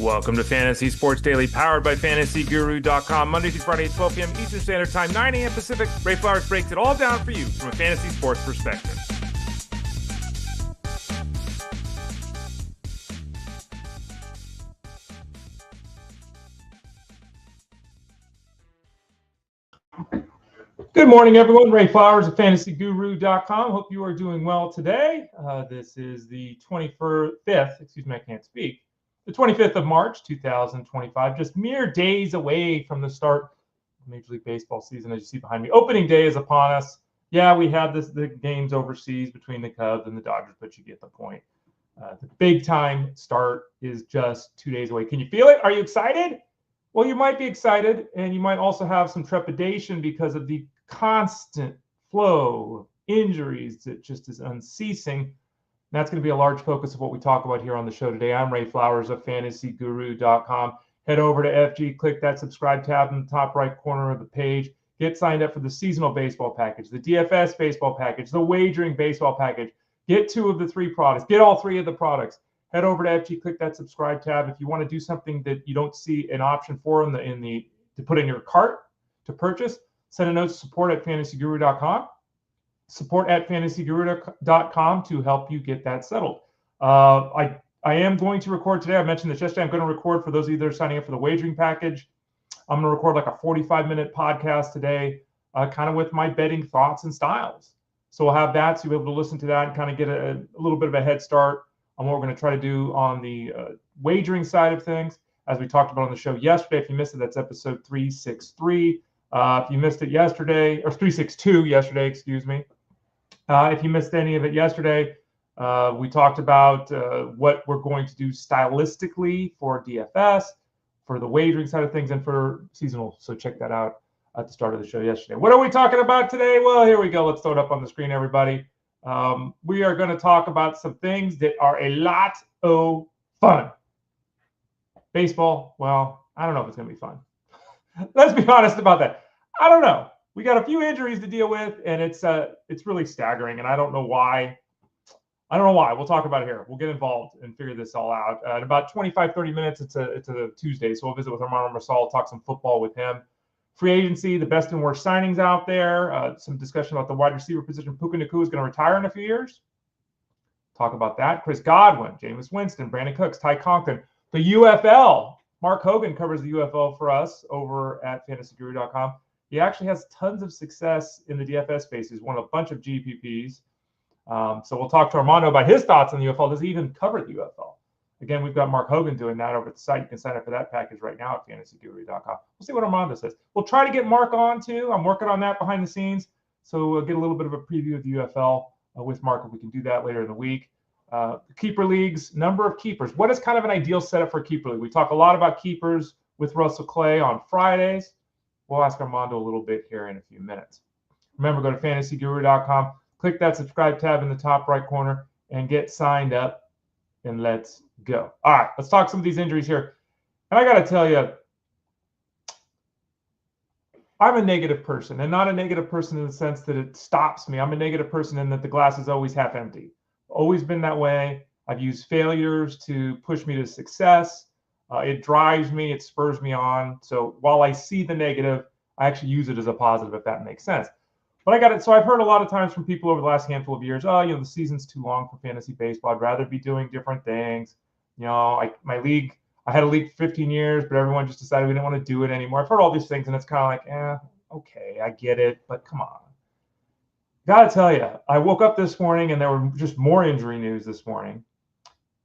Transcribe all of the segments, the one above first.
Welcome to Fantasy Sports Daily, powered by FantasyGuru.com. Monday through Friday at 12 p.m. Eastern Standard Time, 9 a.m. Pacific. Ray Flowers breaks it all down for you from a fantasy sports perspective. Good morning, everyone. Ray Flowers of FantasyGuru.com. Hope you are doing well today. This is the 25th, I can't speak. The 25th of March, 2025, just mere days away from the start of Major League Baseball season, as you see behind me. Opening day is upon us. Yeah, we had the games overseas between the Cubs and the Dodgers, but you get the point. The big time start is just 2 days away. Can you feel it? Are you excited? Well, you might be excited, and you might also have some trepidation because of the constant flow of injuries that just is unceasing. That's going to be a large focus of what we talk about here on the show today. I'm Ray Flowers of FantasyGuru.com. Head over to FG, click that subscribe tab in the top right corner of the page. Get signed up for the seasonal baseball package, the DFS baseball package, the wagering baseball package. Get 2 of the 3 products. Get all 3 of the products. Head over to FG, click that subscribe tab. If you want to do something that you don't see an option for to put in your cart to purchase, send a note to support@fantasyguru.com. support@fantasyguru.com to help you get that settled. I am going to record today. I mentioned this yesterday. I'm going to record for those of you that are signing up for the wagering package. I'm going to record like a 45-minute podcast today, kind of with my betting thoughts and styles. So we'll have that, so you'll be able to listen to that and kind of get a little bit of a head start on what we're going to try to do on the wagering side of things, as we talked about on the show yesterday. If you missed it, that's episode 363. If you missed it yesterday, or 362 yesterday, excuse me. If you missed any of it yesterday, we talked about what we're going to do stylistically for DFS, for the wagering side of things, and for seasonal. So check that out at the start of the show yesterday. What are we talking about today? Well, here we go. Let's throw it up on the screen, everybody. We are going to talk about some things that are a lot of fun. Baseball, well, I don't know if it's going to be fun. Let's be honest about that. I don't know. We got a few injuries to deal with, and it's really staggering, and I don't know why. We'll talk about it here. We'll get involved and figure this all out. In about 25, 30 minutes, it's a Tuesday, so we'll visit with Armando Marsal, talk some football with him. Free agency, the best and worst signings out there. Some discussion about the wide receiver position. Puka Nacua is going to retire in a few years. Talk about that. Chris Godwin, Jameis Winston, Brandon Cooks, Ty Conklin. The UFL. Mark Hogan covers the UFL for us over at FantasyGuru.com. He actually has tons of success in the DFS space. He's won a bunch of GPPs. So we'll talk to Armando about his thoughts on the UFL. Does he even cover the UFL? Again, we've got Mark Hogan doing that over at the site. You can sign up for that package right now at FantasyGuru.com. We'll see what Armando says. We'll try to get Mark on too. I'm working on that behind the scenes. So we'll get a little bit of a preview of the UFL with Mark if we can do that later in the week. The keeper leagues, number of keepers. What is kind of an ideal setup for a keeper league? We talk a lot about keepers with Russell Clay on Fridays. We'll ask Armando a little bit here in a few minutes. Remember, go to FantasyGuru.com, click that subscribe tab in the top right corner, and get signed up, and let's go. All right, let's talk some of these injuries here. And I got to tell you, I'm a negative person, and not a negative person in the sense that it stops me. I'm a negative person in that the glass is always half empty. Always been that way. I've used failures to push me to success. It drives me, it spurs me on. So while I see the negative, I actually use it as a positive, if that makes sense. But I got it. So I've heard a lot of times from people over the last handful of years, the season's too long for fantasy baseball. I'd rather be doing different things. I had a league for 15 years, but everyone just decided we didn't want to do it anymore. I've heard all these things, and it's kind of like, okay, I get it, but come on. Got to tell you, I woke up this morning, and there were just more injury news this morning.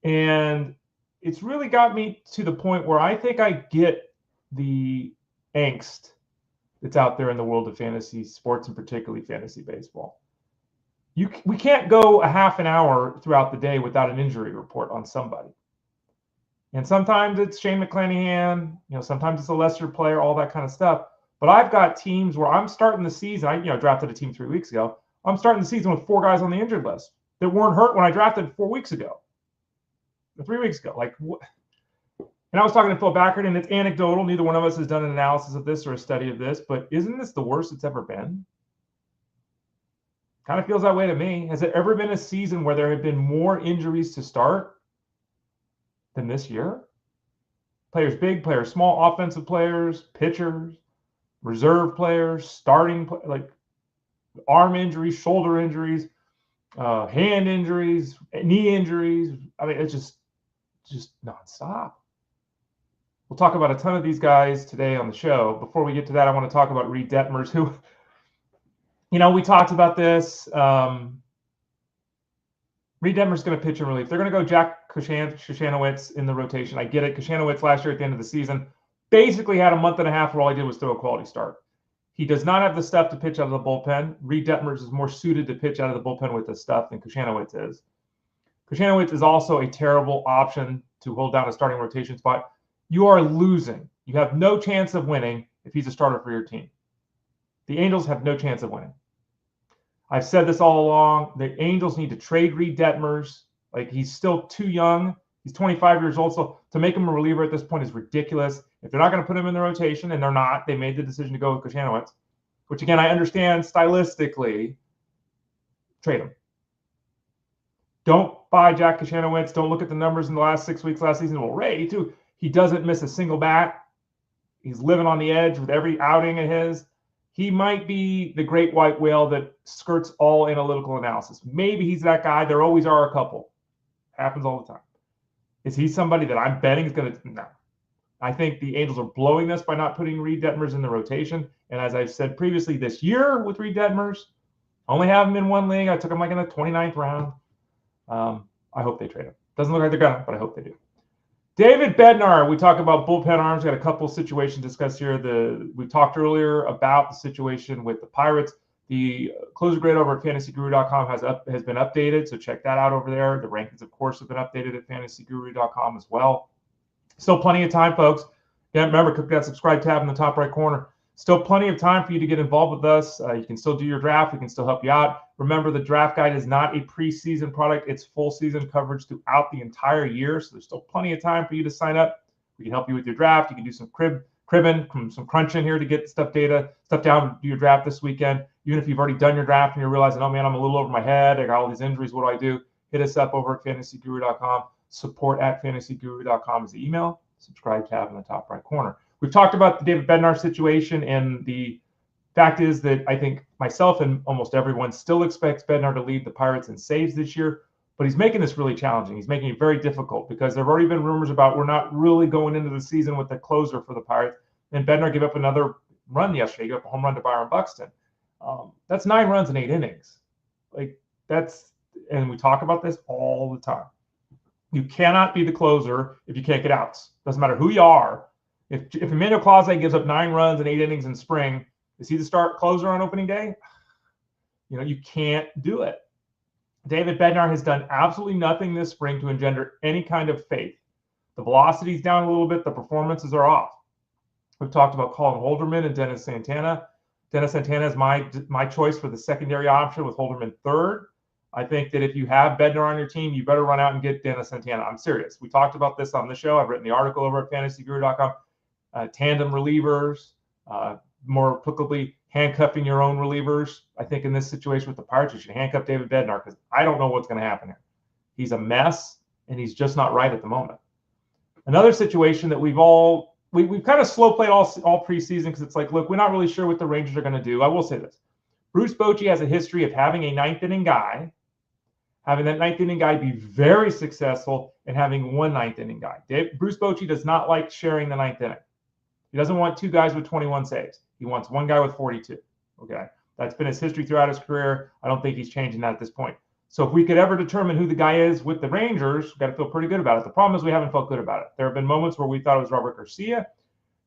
And it's really got me to the point where I think I get the angst that's out there in the world of fantasy sports, and particularly fantasy baseball. We can't go a half an hour throughout the day without an injury report on somebody. And sometimes it's Shane McClanahan, sometimes it's a lesser player, all that kind of stuff. But I've got teams where I'm starting the season. I drafted a team 3 weeks ago. I'm starting the season with 4 guys on the injured list that weren't hurt when I drafted 4 weeks ago. 3 weeks ago. And I was talking to Phil Backert, and it's anecdotal. Neither one of us has done an analysis of this or a study of this, but isn't this the worst it's ever been? Kind of feels that way to me. Has there ever been a season where there have been more injuries to start than this year? Players big, players small, offensive players, pitchers, reserve players, starting, like arm injuries, shoulder injuries, hand injuries, knee injuries. I mean, it's just nonstop. We'll talk about a ton of these guys today on the show. Before we get to that, I want to talk about Reid Detmers, who, we talked about this. Reid Detmers is going to pitch in relief. They're going to go Jack Koshanowitz in the rotation. I get it. Koshanowitz last year at the end of the season basically had a month and a half where all he did was throw a quality start. He does not have the stuff to pitch out of the bullpen. Reid Detmers is more suited to pitch out of the bullpen with this stuff than Koshanowitz is. Koshanowitz is also a terrible option to hold down a starting rotation spot. You are losing. You have no chance of winning if he's a starter for your team. The Angels have no chance of winning. I've said this all along. The Angels need to trade Reid Detmers. Like, he's still too young. He's 25 years old. So to make him a reliever at this point is ridiculous. If they're not going to put him in the rotation, and they're not, they made the decision to go with Koshanowitz, which, again, I understand stylistically, trade him. Don't buy Jack Koshanowitz. Don't look at the numbers in the last 6 weeks last season. Well, Ray, too, he doesn't miss a single bat. He's living on the edge with every outing of his. He might be the great white whale that skirts all analytical analysis. Maybe he's that guy. There always are a couple. Happens all the time. Is he somebody that I'm betting is going to? No. I think the Angels are blowing this by not putting Reid Detmers in the rotation. And as I've said previously this year with Reid Detmers, I only have him in one league. I took him like in the 29th round. I hope they trade him. Doesn't look like they're going to, but I hope they do. David Bednar, we talk about bullpen arms. We got a couple of situations discussed here. We talked earlier about the situation with the Pirates. The closer grade over at fantasyguru.com has been updated, so check that out over there. The rankings, of course, have been updated at fantasyguru.com as well. Still plenty of time, folks. Again, remember, click that subscribe tab in the top right corner. Still plenty of time for you to get involved with us. You can still do your draft. We can still help you out. Remember, the draft guide is not a preseason product. It's full season coverage throughout the entire year. So there's still plenty of time for you to sign up. We can help you with your draft. You can do some cribbing, some crunching here to get stuff down to do your draft this weekend. Even if you've already done your draft and you're realizing, oh man, I'm a little over my head. I got all these injuries. What do I do? Hit us up over at fantasyguru.com. Support@fantasyguru.com is the email. Subscribe tab in the top right corner. We've talked about the David Bednar situation, and the fact is that I think myself and almost everyone still expects Bednar to lead the Pirates in saves this year, but he's making this really challenging. He's making it very difficult because there have already been rumors about we're not really going into the season with a closer for the Pirates, and Bednar gave up another run yesterday. He gave up a home run to Byron Buxton. That's 9 runs in 8 innings. And we talk about this all the time. You cannot be the closer if you can't get outs. Doesn't matter who you are. If Emmanuel Clase gives up 9 runs in 8 innings in spring, is he the closer on opening day? You can't do it. David Bednar has done absolutely nothing this spring to engender any kind of faith. The velocity's down a little bit. The performances are off. We've talked about Colin Holderman and Dennis Santana. Dennis Santana is my choice for the secondary option with Holderman third. I think that if you have Bednar on your team, you better run out and get Dennis Santana. I'm serious. We talked about this on the show. I've written the article over at fantasyguru.com. Tandem relievers, more applicably handcuffing your own relievers. I think in this situation with the Pirates, you should handcuff David Bednar because I don't know what's going to happen here. He's a mess, and he's just not right at the moment. Another situation that we've kind of slow played all preseason because it's like, look, we're not really sure what the Rangers are going to do. I will say this. Bruce Bochy has a history of having a ninth inning guy, having that ninth inning guy be very successful, and having one ninth inning guy. Bruce Bochy does not like sharing the ninth inning. He doesn't want 2 guys with 21 saves. He wants 1 guy with 42. Okay, that's been his history throughout his career. I don't think he's changing that at this point. So if we could ever determine who the guy is with the Rangers, we've got to feel pretty good about it. The problem is we haven't felt good about it. There have been moments where we thought it was Robert Garcia.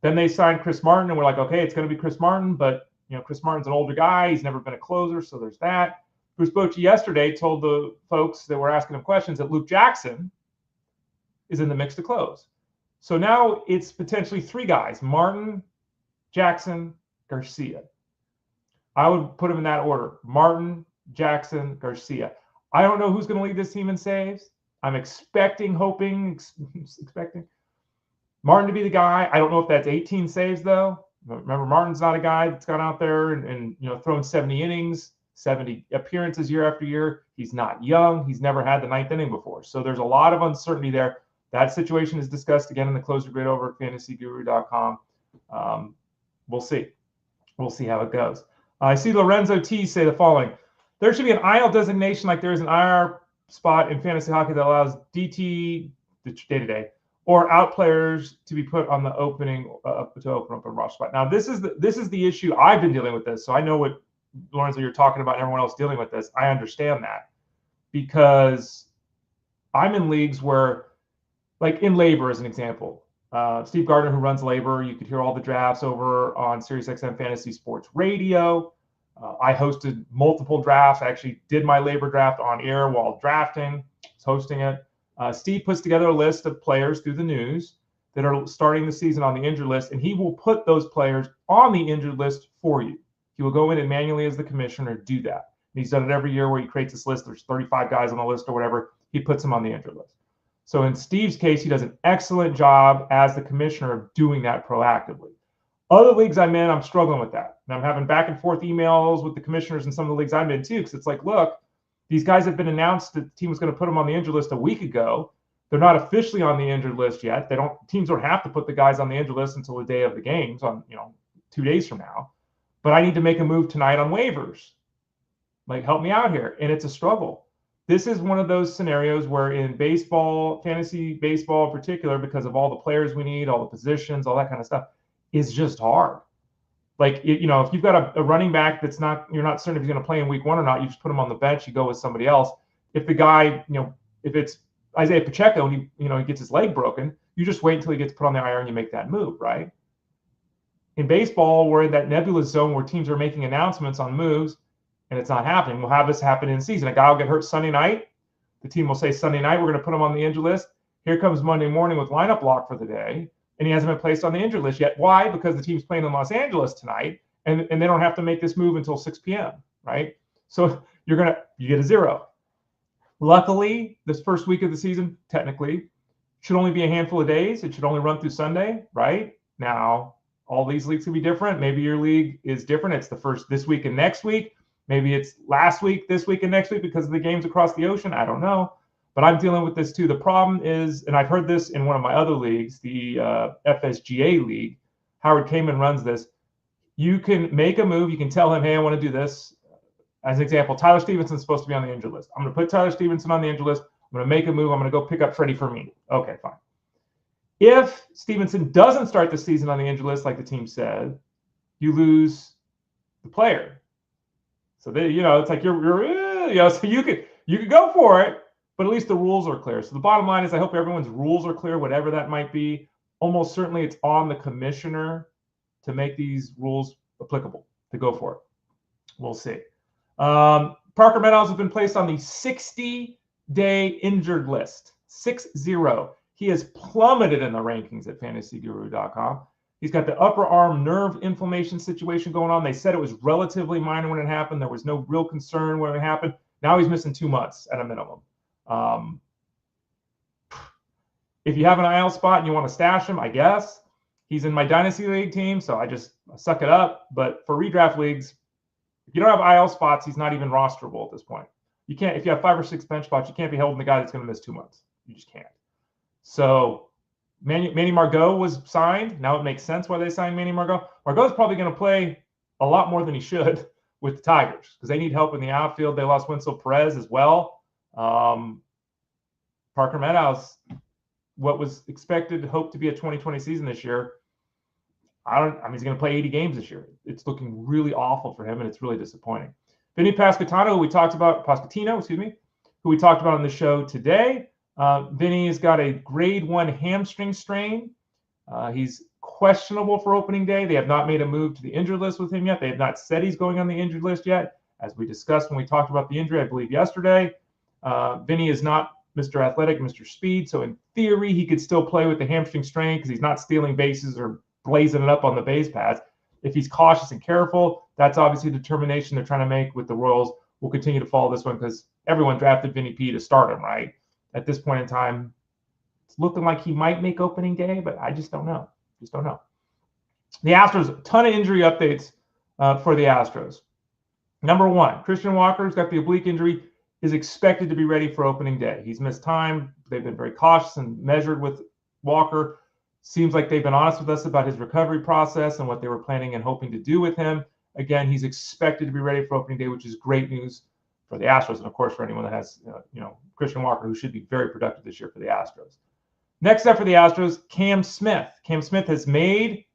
Then they signed Chris Martin, and we're like, okay, it's going to be Chris Martin, but Chris Martin's an older guy. He's never been a closer, so there's that. Bruce Bochy yesterday told the folks that were asking him questions that Luke Jackson is in the mix to close. So now it's potentially 3 guys, Martin, Jackson, Garcia. I would put them in that order, Martin, Jackson, Garcia. I don't know who's going to lead this team in saves. I'm expecting Martin to be the guy. I don't know if that's 18 saves, though. Remember, Martin's not a guy that's gone out there and thrown 70 innings, 70 appearances year after year. He's not young. He's never had the ninth inning before. So there's a lot of uncertainty there. That situation is discussed again in the closer grid over at fantasyguru.com. We'll see. We'll see how it goes. I see Lorenzo T say the following. There should be an IL designation like there is an IR spot in fantasy hockey that allows DT, the day-to-day, or out players to be put on the opening to open up a roster spot. Now, this is the issue. I've been dealing with this, so I know what, Lorenzo, you're talking about and everyone else dealing with this. I understand that because I'm in leagues where, like in Labor as an example, Steve Gardner, who runs Labor, you could hear all the drafts over on SiriusXM Fantasy Sports Radio. I hosted multiple drafts. I actually did my Labor draft on air while drafting, was hosting it. Steve puts together a list of players through the news that are starting the season on the injured list, and he will put those players on the injured list for you. He will go in and manually, as the commissioner, do that. And he's done it every year where he creates this list. There's 35 guys on the list or whatever. He puts them on the injured list. So in Steve's case, he does an excellent job as the commissioner of doing that proactively. Other leagues I'm in, I'm struggling with that. And I'm having back and forth emails with the commissioners in some of the leagues I'm in too, because it's like, look, these guys have been announced that the team was going to put them on the injured list a week ago. They're not officially on the injured list yet. Teams don't have to put the guys on the injured list until the day of the games on, 2 days from now. But I need to make a move tonight on waivers. Like, help me out here. And it's a struggle. This is one of those scenarios where in baseball, fantasy baseball in particular, because of all the players we need, all the positions, all that kind of stuff, is just hard. Like, if you've got a running back you're not certain if he's going to play in week 1 or not, you just put him on the bench, you go with somebody else. If the guy, if it's Isaiah Pacheco and he gets his leg broken, you just wait until he gets put on the IR and you make that move, right? In baseball, we're in that nebulous zone where teams are making announcements on moves and it's not happening. We'll have this happen in season. A guy will get hurt Sunday night. The team will say Sunday night, we're going to put him on the injured list. Here comes Monday morning with lineup lock for the day, and he hasn't been placed on the injured list yet. Why? Because the team's playing in Los Angeles tonight, and they don't have to make this move until 6 p.m., right? So you get a 0. Luckily, this first week of the season, technically, should only be a handful of days. It should only run through Sunday, right? Now, all these leagues can be different. Maybe your league is different. It's the first this week and next week. Maybe it's last week, this week, and next week because of the games across the ocean. I don't know. But I'm dealing with this too. The problem is, and I've heard this in one of my other leagues, the FSGA league, Howard Kamen runs this. You can make a move. You can tell him, hey, I want to do this. As an example, Tyler Stevenson's supposed to be on the injured list. I'm going to put Tyler Stevenson on the injured list. I'm going to make a move. I'm going to go pick up Freddie Fermin. Okay, fine. If Stevenson doesn't start the season on the injured list, like the team said, you lose the player. So it's like so you could go for it, but at least the rules are clear. So the bottom line is I hope everyone's rules are clear, whatever that might be. Almost certainly it's on the commissioner to make these rules applicable, to go for it. We'll see. Parker Meadows has been placed on the 60-day injured list, 6-0. He has plummeted in the rankings at fantasyguru.com. He's got the upper arm nerve inflammation situation going on. They said it was relatively minor when it happened. There was no real concern when it happened. Now he's missing 2 months at a minimum. If you have an IL spot and you want to stash him, I guess. He's in my Dynasty League team, so I suck it up. But for redraft leagues, if you don't have IL spots, he's not even rosterable at this point. You can't, if you have 5 or 6 bench spots, you can't be holding the guy that's going to miss 2 months. You just can't. So Manny Margot was signed. Now it makes sense why they signed Manny Margot. Margot's probably going to play a lot more than he should with the Tigers because they need help in the outfield. They lost Wencel Perez as well. Parker Meadows, what was expected, hoped to be a 2020 season this year. He's going to play 80 games this year. It's looking really awful for him, and it's really disappointing. Vinnie Pasquantino, who we talked about on the show today. Vinny has got a grade 1 hamstring strain. He's questionable for opening day. They have not made a move to the injured list with him yet. They have not said he's going on the injured list yet. As we discussed when we talked about the injury, I believe yesterday, Vinny is not Mr. Athletic, Mr. Speed. So in theory, he could still play with the hamstring strain because he's not stealing bases or blazing it up on the base paths. If he's cautious and careful, that's obviously a determination they're trying to make with the Royals. We'll continue to follow this one because everyone drafted Vinny P to start him, right? At this point in time, it's looking like he might make opening day, but I just don't know. The Astros, a ton of injury updates for the Astros. Number 1, Christian Walker's got the oblique injury. is expected to be ready for opening day. He's missed time. They've been very cautious and measured with Walker. Seems like they've been honest with us about his recovery process and what they were planning and hoping to do with him. Again, he's expected to be ready for opening day, which is great news for the Astros, and of course for anyone that has, Christian Walker, who should be very productive this year for the Astros. Next up for the Astros, Cam Smith. Cam Smith has made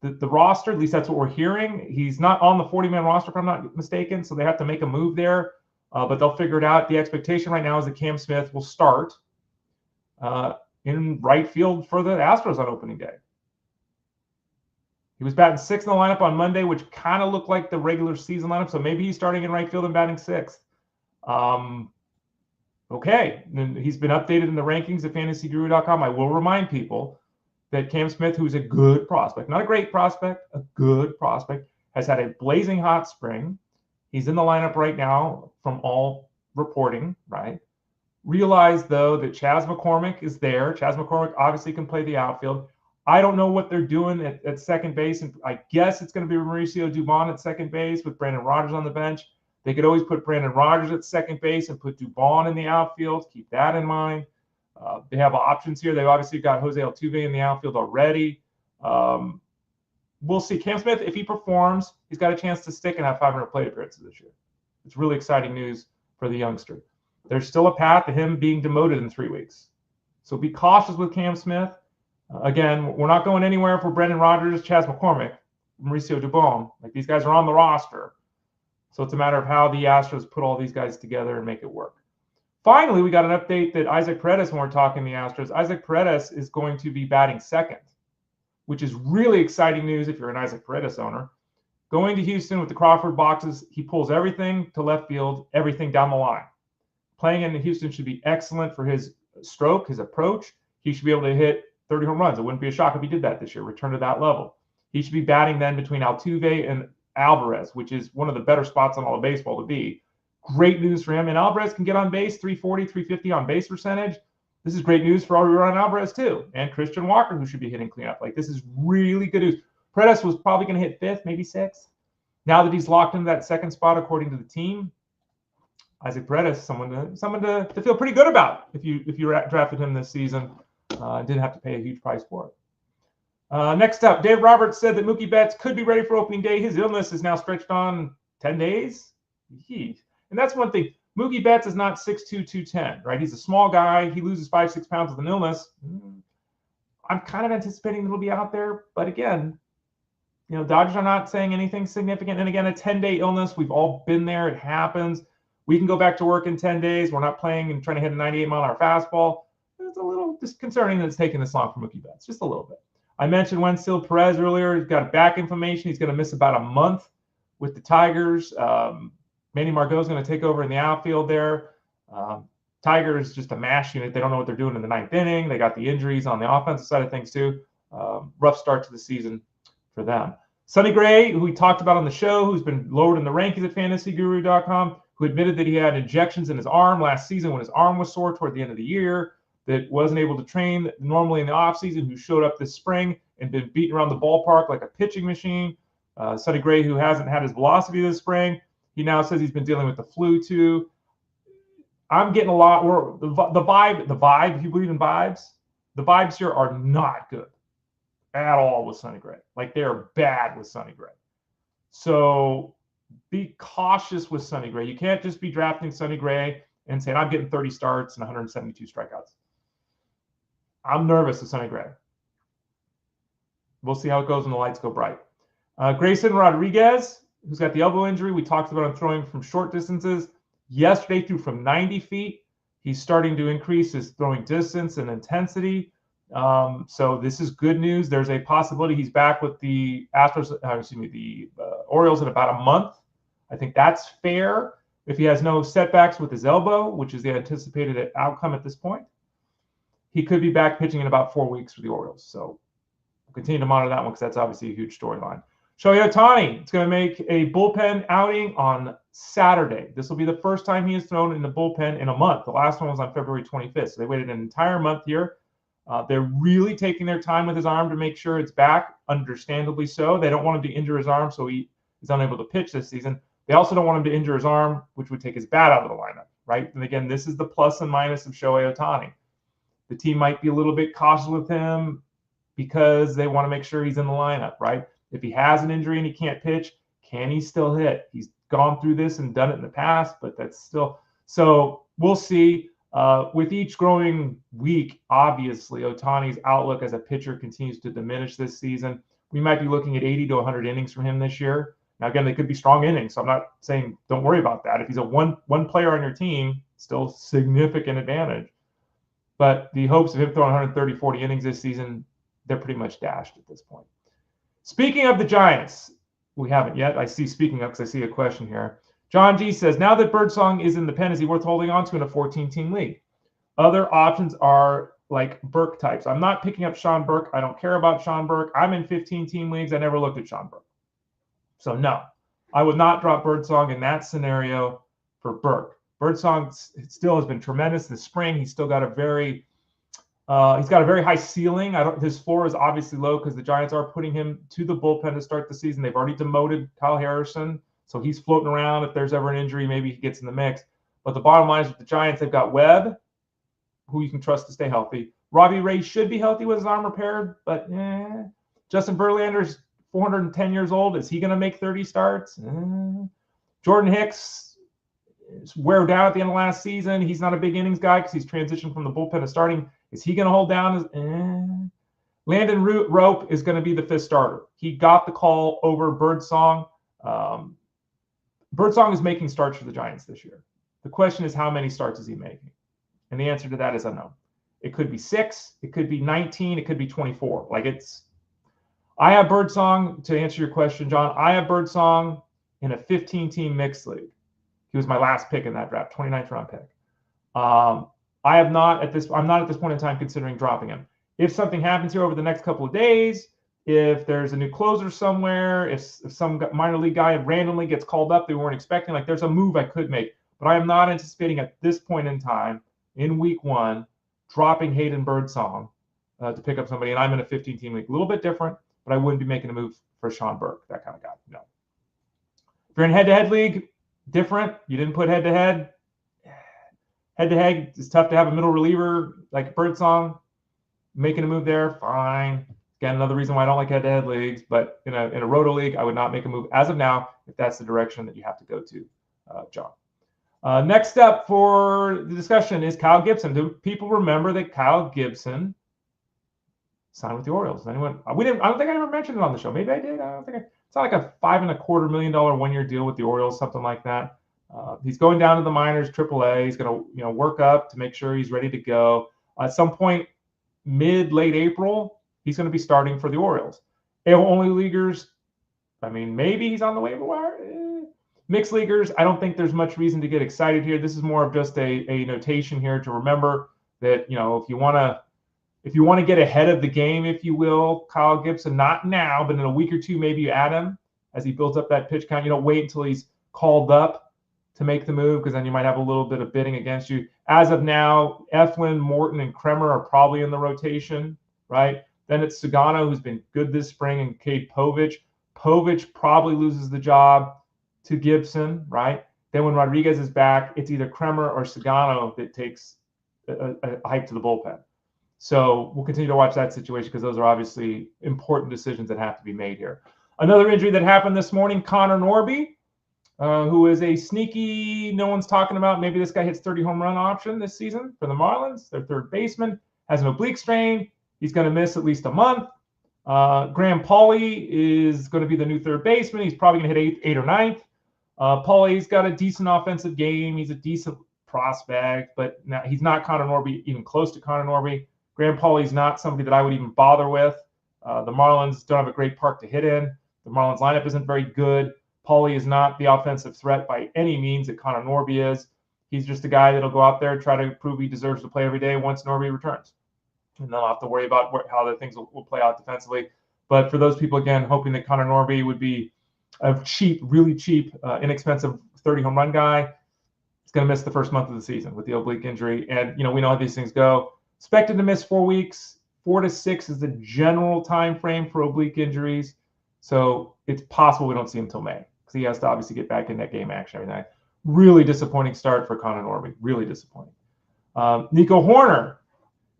the roster, at least that's what we're hearing. He's not on the 40-man roster, if I'm not mistaken, so they have to make a move there, but they'll figure it out. The expectation right now is that Cam Smith will start in right field for the Astros on opening day. He was batting sixth in the lineup on Monday, which kind of looked like the regular season lineup, so maybe he's starting in right field and batting sixth. Okay, and he's been updated in the rankings at fantasyguru.com. I will remind people that Cam Smith, who's a good prospect, not a great prospect, a good prospect, has had a blazing hot spring. He's in the lineup right now from all reporting, right? Realize, though, that Chas McCormick is there. Chas McCormick obviously can play the outfield. I don't know what they're doing at second base, and I guess it's going to be Mauricio Dubon at second base with Brandon Rogers on the bench. They could always put Brandon Rogers at second base and put Dubon in the outfield. Keep that in mind. They have options here. They've obviously got Jose Altuve in the outfield already. We'll see. Cam Smith, if he performs, he's got a chance to stick and have 500 plate appearances this year. It's really exciting news for the youngster. There's still a path to him being demoted in 3 weeks. So be cautious with Cam Smith. Again, we're not going anywhere for Brendan Rodgers, Chas McCormick, Mauricio Dubon. Like, these guys are on the roster. So it's a matter of how the Astros put all these guys together and make it work. Finally, we got an update that Isaac Paredes, when we're talking the Astros, Isaac Paredes is going to be batting second, which is really exciting news if you're an Isaac Paredes owner. Going to Houston with the Crawford boxes, he pulls everything to left field, everything down the line. Playing in Houston should be excellent for his stroke, his approach. He should be able to hit 30 home runs. It wouldn't be a shock if he did that this year, return to that level. He should be batting then between Altuve and Alvarez, which is one of the better spots on all of baseball to be. Great news for him. And Alvarez can get on base, 340, 350 on base percentage. This is great news for Ron Alvarez, too. And Christian Walker, who should be hitting cleanup. Like, this is really good news. Paredes was probably going to hit fifth, maybe sixth. Now that he's locked into that second spot, according to the team, Isaac Paredes, someone to feel pretty good about if you drafted him this season and didn't have to pay a huge price for it. Next up, Dave Roberts said that Mookie Betts could be ready for opening day. His illness is now stretched on 10 days. And that's one thing. Mookie Betts is not 6'2", 210, right? He's a small guy. He loses 5-6 pounds with an illness. I'm kind of anticipating it'll be out there. But again, Dodgers are not saying anything significant. And again, a 10-day illness, we've all been there. It happens. We can go back to work in 10 days. We're not playing and trying to hit a 98-mile-an-hour fastball. It's a little disconcerting that it's taking this long for Mookie Betts, just a little bit. I mentioned Wencel Perez earlier. He's got back inflammation. He's going to miss about a month with the Tigers. Manny Margot is going to take over in the outfield there. Tigers just a mash unit. They don't know what they're doing in the ninth inning. They got the injuries on the offensive side of things too. Rough start to the season for them. Sonny Gray, who we talked about on the show, who's been lowered in the rankings at fantasyguru.com, who admitted that he had injections in his arm last season when his arm was sore toward the end of the year, that wasn't able to train normally in the offseason, who showed up this spring and been beating around the ballpark like a pitching machine. Sonny Gray, who hasn't had his velocity this spring, he now says he's been dealing with the flu too. I'm getting a lot more. The vibe, if you believe in vibes, the vibes here are not good at all with Sonny Gray. Like, they're bad with Sonny Gray. So be cautious with Sonny Gray. You can't just be drafting Sonny Gray and saying, I'm getting 30 starts and 172 strikeouts. I'm nervous with Sonny Gray. We'll see how it goes when the lights go bright. Grayson Rodriguez, who's got the elbow injury. We talked about him throwing from short distances. Yesterday threw from 90 feet. He's starting to increase his throwing distance and intensity. So this is good news. There's a possibility he's back with the Orioles in about a month. I think that's fair if he has no setbacks with his elbow, which is the anticipated outcome at this point. He could be back pitching in about 4 weeks for the Orioles. So we'll continue to monitor that one because that's obviously a huge storyline. Shohei Ohtani is going to make a bullpen outing on Saturday. This will be the first time he has thrown in the bullpen in a month. The last one was on February 25th. So they waited an entire month here. They're really taking their time with his arm to make sure it's back, understandably so. They don't want him to injure his arm so he is unable to pitch this season. They also don't want him to injure his arm, which would take his bat out of the lineup, right? And again, this is the plus and minus of Shohei Ohtani. The team might be a little bit cautious with him because they want to make sure he's in the lineup, right? If he has an injury and he can't pitch, can he still hit? He's gone through this and done it in the past, but that's still – so we'll see. With each growing week, obviously, Ohtani's outlook as a pitcher continues to diminish this season. We might be looking at 80 to 100 innings from him this year. Now, again, they could be strong innings, so I'm not saying don't worry about that. If he's a one player on your team, still significant advantage. But the hopes of him throwing 130, 40 innings this season, they're pretty much dashed at this point. Speaking of the Giants, we haven't yet. I see, speaking of, because I see a question here. John G says, now that Birdsong is in the pen, is he worth holding on to in a 14-team league? Other options are like Burke types. I'm not picking up Sean Burke. I don't care about Sean Burke. I'm in 15-team leagues. I never looked at Sean Burke. So no, I would not drop Birdsong in that scenario for Burke. Birdsong still has been tremendous this spring. He's still got a very high ceiling. His floor is obviously low because the Giants are putting him to the bullpen to start the season. They've already demoted Kyle Harrison, so he's floating around. If there's ever an injury, maybe he gets in the mix. But the bottom line is with the Giants, they've got Webb, who you can trust to stay healthy. Robbie Ray should be healthy with his arm repaired, but Justin Verlander's 410 years old. Is he going to make 30 starts? Jordan Hicks wear down at the end of last season. He's not a big innings guy because he's transitioned from the bullpen to starting. Is he going to hold down? Landen Roupp is going to be the fifth starter. He got the call over Birdsong. Birdsong is making starts for the Giants this year. The question is, how many starts is he making? And the answer to that is unknown. It could be 6. It could be 19. It could be 24. I have Birdsong, to answer your question, John. I have Birdsong in a 15-team mixed league. He was my last pick in that draft, 29th round pick. I'm not at this point in time considering dropping him. If something happens here over the next couple of days, if there's a new closer somewhere, if some minor league guy randomly gets called up they weren't expecting, there's a move I could make. But I am not anticipating at this point in time, in week 1, dropping Hayden Birdsong to pick up somebody. And I'm in a 15-team league. A little bit different, but I wouldn't be making a move for Sean Burke, that kind of guy. No. If you're in a head-to-head league, different. You didn't put head-to-head. Head-to-head, it's tough to have a middle reliever like Birdsong. Making a move there, fine. Again, another reason why I don't like head-to-head leagues. But in a roto league, I would not make a move as of now if that's the direction that you have to go to, John. Next up for the discussion is Kyle Gibson. Do people remember that Kyle Gibson signed with the Orioles? Anyone? I don't think I ever mentioned it on the show. Maybe I did. I don't think it's not like a $5.25 million one-year deal with the Orioles, something like that. He's going down to the minors, AAA. He's going to work up to make sure he's ready to go. At some point, late April, he's going to be starting for the Orioles. AL-only leaguers, maybe he's on the waiver wire. Mixed leaguers, I don't think there's much reason to get excited here. This is more of just a notation here to remember that, if you want to get ahead of the game, if you will, Kyle Gibson, not now, but in a week or two, maybe you add him as he builds up that pitch count. You don't wait until he's called up to make the move, because then you might have a little bit of bidding against you. As of now, Eflin, Morton, and Kremer are probably in the rotation, right? Then it's Sugano, who's been good this spring, and Cade Povich. Povich probably loses the job to Gibson, right? Then when Rodriguez is back, it's either Kremer or Sugano that takes a hike to the bullpen. So we'll continue to watch that situation because those are obviously important decisions that have to be made here. Another injury that happened this morning, Connor Norby, who is a sneaky, no one's talking about, maybe this guy hits 30 home run option this season for the Marlins. Their third baseman has an oblique strain. He's going to miss at least a month. Graham Pauley is going to be the new third baseman. He's probably going to hit 8th or 9th. Pauley's got a decent offensive game. He's a decent prospect, but now he's not Connor Norby, even close to Connor Norby. Graham Pauley's not somebody that I would even bother with. The Marlins don't have a great park to hit in. The Marlins lineup isn't very good. Pauley is not the offensive threat by any means that Connor Norby is. He's just a guy that'll go out there, try to prove he deserves to play every day once Norby returns. And they'll have to worry about how the things will play out defensively. But for those people, again, hoping that Connor Norby would be a cheap, really cheap, inexpensive 30 home run guy, he's going to miss the first month of the season with the oblique injury. And, we know how these things go. Expected to miss 4 weeks. 4 to 6 is the general time frame for oblique injuries. So it's possible we don't see him until May because he has to obviously get back in that game action every night. Really disappointing start for Connor Norby. Really disappointing. Nico Hoerner.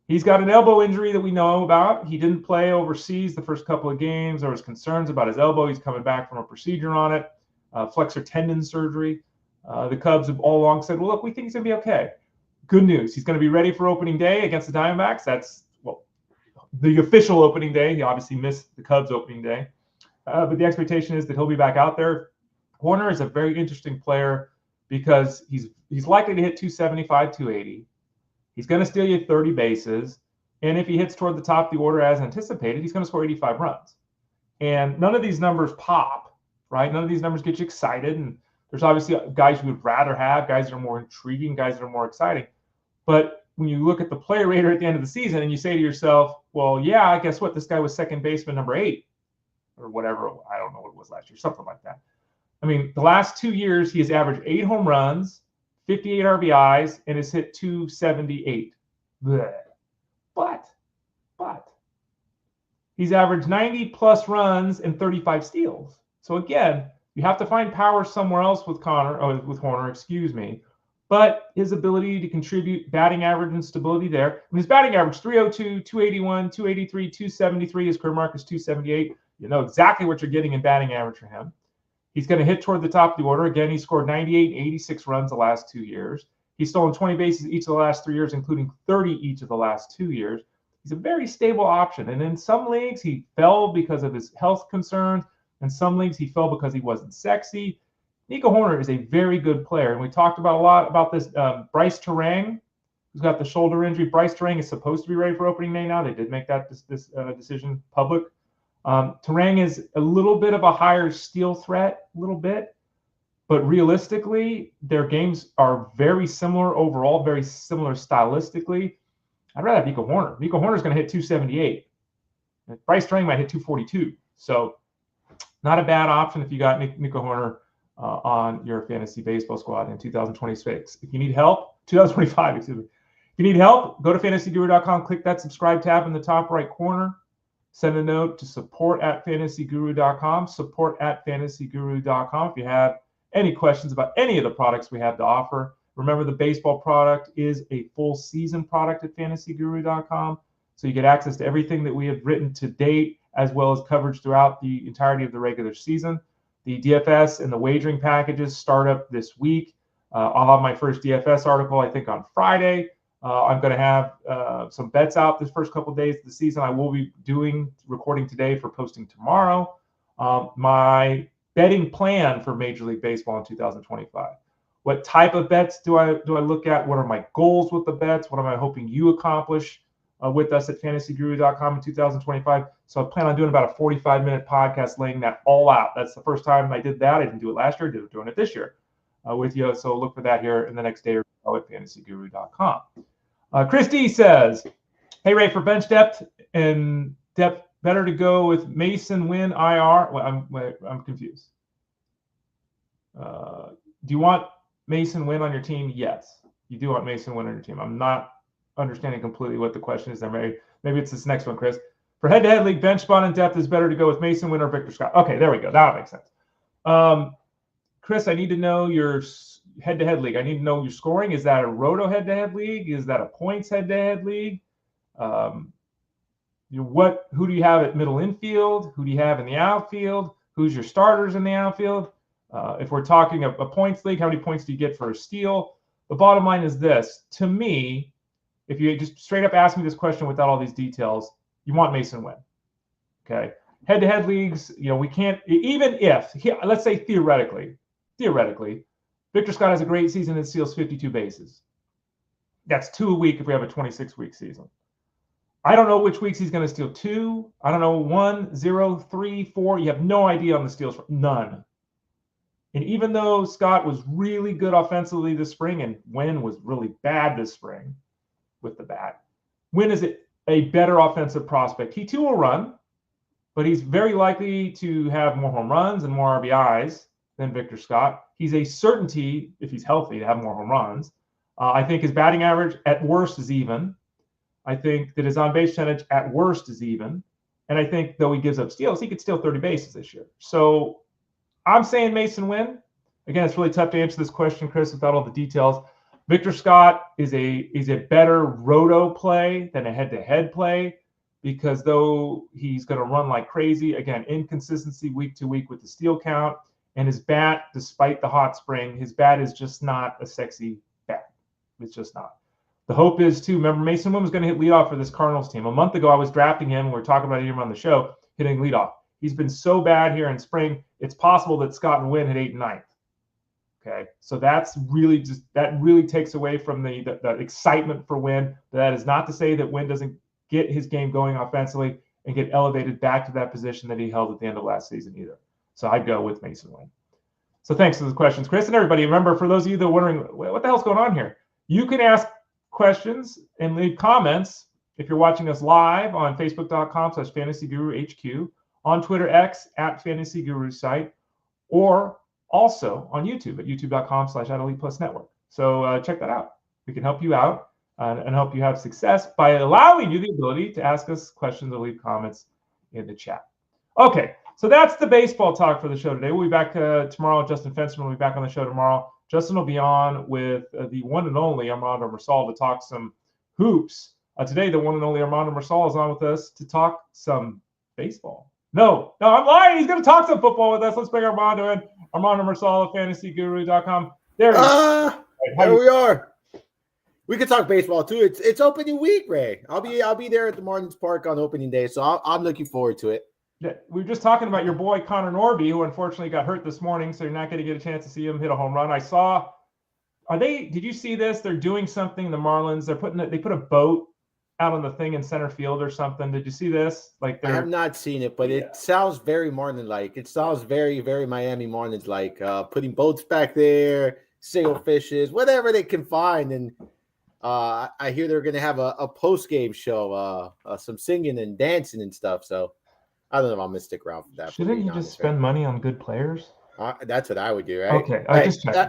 He's got an elbow injury that we know about. He didn't play overseas the first couple of games. There was concerns about his elbow. He's coming back from a procedure on it, flexor tendon surgery. The Cubs have all along said, well, look, we think he's going to be okay. Good news. He's going to be ready for opening day against the Diamondbacks. That's, well, the official opening day. He obviously missed the Cubs opening day. But the expectation is that he'll be back out there. Hoerner is a very interesting player because he's likely to hit 275, 280. He's going to steal you 30 bases. And if he hits toward the top of the order as anticipated, he's going to score 85 runs. And none of these numbers pop, right? None of these numbers get you excited. And there's obviously guys you would rather have, guys that are more intriguing, guys that are more exciting. But when you look at the player rater at the end of the season and you say to yourself, well, yeah, guess what? This guy was second baseman number 8 or whatever. I don't know what it was last year, something like that. I mean, the last 2 years, he has averaged 8 home runs, 58 RBIs, and has hit 278. Blech. But he's averaged 90 plus runs and 35 steals. So again, you have to find power somewhere else with Hoerner, excuse me. But his ability to contribute batting average and stability there. His batting average 302, 281, 283, 273. His career mark is 278. You know exactly what you're getting in batting average for him. He's going to hit toward the top of the order. Again, he scored 98 and 86 runs the last 2 years. He's stolen 20 bases each of the last 3 years, including 30 each of the last 2 years. He's a very stable option. And in some leagues, he fell because of his health concerns. In some leagues, he fell because he wasn't sexy. Nico Hoerner is a very good player. And we talked about a lot about this. Bryce Terang, who's got the shoulder injury. Bryce Terang is supposed to be ready for opening day now. They did make that decision public. Terang is a little bit of a higher steal threat, a little bit, but realistically, their games are very similar overall, very similar stylistically. I'd rather have Nico Hoerner. Nico Hoerner is going to hit 278. Bryce Terang might hit 242. So not a bad option if you got Nico Hoerner on your fantasy baseball squad in 2026. If you need help, 2025, excuse me. If you need help, go to fantasyguru.com, click that subscribe tab in the top right corner. Send a note to support@fantasyguru.com, support@fantasyguru.com if you have any questions about any of the products we have to offer. Remember, the baseball product is a full season product at fantasyguru.com, so you get access to everything that we have written to date, as well as coverage throughout the entirety of the regular season. The DFS and the wagering packages start up this week. I'll have my first DFS article, I think, on Friday. I'm going to have some bets out this first couple of days of the season. I will be recording today for posting tomorrow. My betting plan for Major League Baseball in 2025. What type of bets do I look at? What are my goals with the bets? What am I hoping you accomplish with us at fantasyguru.com in 2025? So I plan on doing about a 45-minute podcast laying that all out. That's the first time I did that. I didn't do it last year. I'm doing it this year with you. So look for that here in the next day or so at fantasyguru.com. Christy says, hey, Ray, for bench depth and depth, better to go with Mason Wynn IR. Well, I'm confused. Do you want Mason Wynn on your team? Yes, you do want Mason Wynn on your team. I'm not understanding completely what the question is there. Maybe it's this next one, Chris. For head-to-head league, bench spot and depth is better to go with Mason Wynn or Victor Scott. Okay, there we go. That makes sense. Chris, I need to know your head-to-head league. I need to know your scoring. Is that a roto head-to-head league? Is that a points head-to-head league? Who do you have at middle infield? Who do you have in the outfield? Who's your starters in the outfield? If we're talking a points league, how many points do you get for a steal? The bottom line is this. To me, if you just straight up ask me this question without all these details, you want Mason Wynn. Okay. Head-to-head leagues, we can't, even if, let's say theoretically, Victor Scott has a great season and steals 52 bases. That's 2 a week if we have a 26-week season. I don't know which weeks he's going to steal 2. I don't know 1, 0, 3, 4. You have no idea on the steals. None. And even though Scott was really good offensively this spring and Wynn was really bad this spring with the bat, Wynn is a better offensive prospect. He too will run, but he's very likely to have more home runs and more RBIs than Victor Scott. He's a certainty, if he's healthy, to have more home runs. I think his batting average at worst is even. I think that his on-base percentage at worst is even. And I think though he gives up steals, he could steal 30 bases this year. So I'm saying Mason Wynn. Again, it's really tough to answer this question, Chris, without all the details. Victor Scott is a better roto play than a head-to-head play because though he's going to run like crazy, again, inconsistency week to week with the steal count, and his bat, despite the hot spring, his bat is just not a sexy bat. It's just not. The hope is, too, remember, Mason Wynn was going to hit leadoff for this Cardinals team. A month ago, I was drafting him. We were talking about him on the show, hitting leadoff. He's been so bad here in spring, it's possible that Scott and Wynn hit 8th and 9th. Okay, so that really takes away from the excitement for Wynn. That is not to say that Wynn doesn't get his game going offensively and get elevated back to that position that he held at the end of last season either. So I'd go with Mason Wynn. So thanks for the questions, Chris, and everybody. Remember, for those of you that are wondering what the hell's going on here, you can ask questions and leave comments if you're watching us live on Facebook.com/FantasyGuruHQ, on Twitter X @FantasyGuruSite, or also on YouTube at youtube.com/AtElitePlusNetwork. So check that out. We can help you out and help you have success by allowing you the ability to ask us questions or leave comments in the chat. Okay, so that's the baseball talk for the show today. We'll be back tomorrow. Justin Fensterman will be back on the show tomorrow. Justin will be on with the one and only Armando Marsal to talk some hoops. Today, the one and only Armando Marsal is on with us to talk some baseball. No, I'm lying. He's going to talk some football with us. Let's bring Armando in. Armando Marsal at FantasyGuru.com. There he is. There we are. We could talk baseball too. It's opening week, Ray. I'll be there at the Marlins Park on opening day, so I'm looking forward to it. Yeah, we were just talking about your boy Connor Norby, who unfortunately got hurt this morning, so you're not going to get a chance to see him hit a home run. Did you see this? They're doing something, the Marlins. They put a boat out on the thing in center field or something. Did you see this? I have not seen it, but It sounds very Marlin-like. It sounds very, very Miami Marlins-like. Putting boats back there, sailfishes, whatever they can find. And I hear they're going to have a post-game show, some singing and dancing and stuff. So I don't know if I'm going to stick around for that. Shouldn't you just spend money on good players? That's what I would do, right? Okay,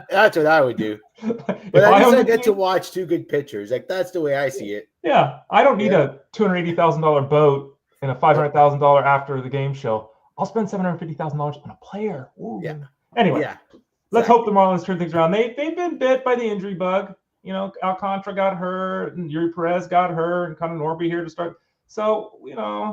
that's what I would do. But at least I get to watch two good pitchers. That's the way I see it. Yeah, I don't need a $280,000 boat and a $500,000 after the game show. I'll spend $750,000 on a player. Ooh. Yeah. Anyway, let's hope the Marlins turn things around. They've been bit by the injury bug. Alcantara got hurt, and Perez got hurt, and kind of Norby here to start. So,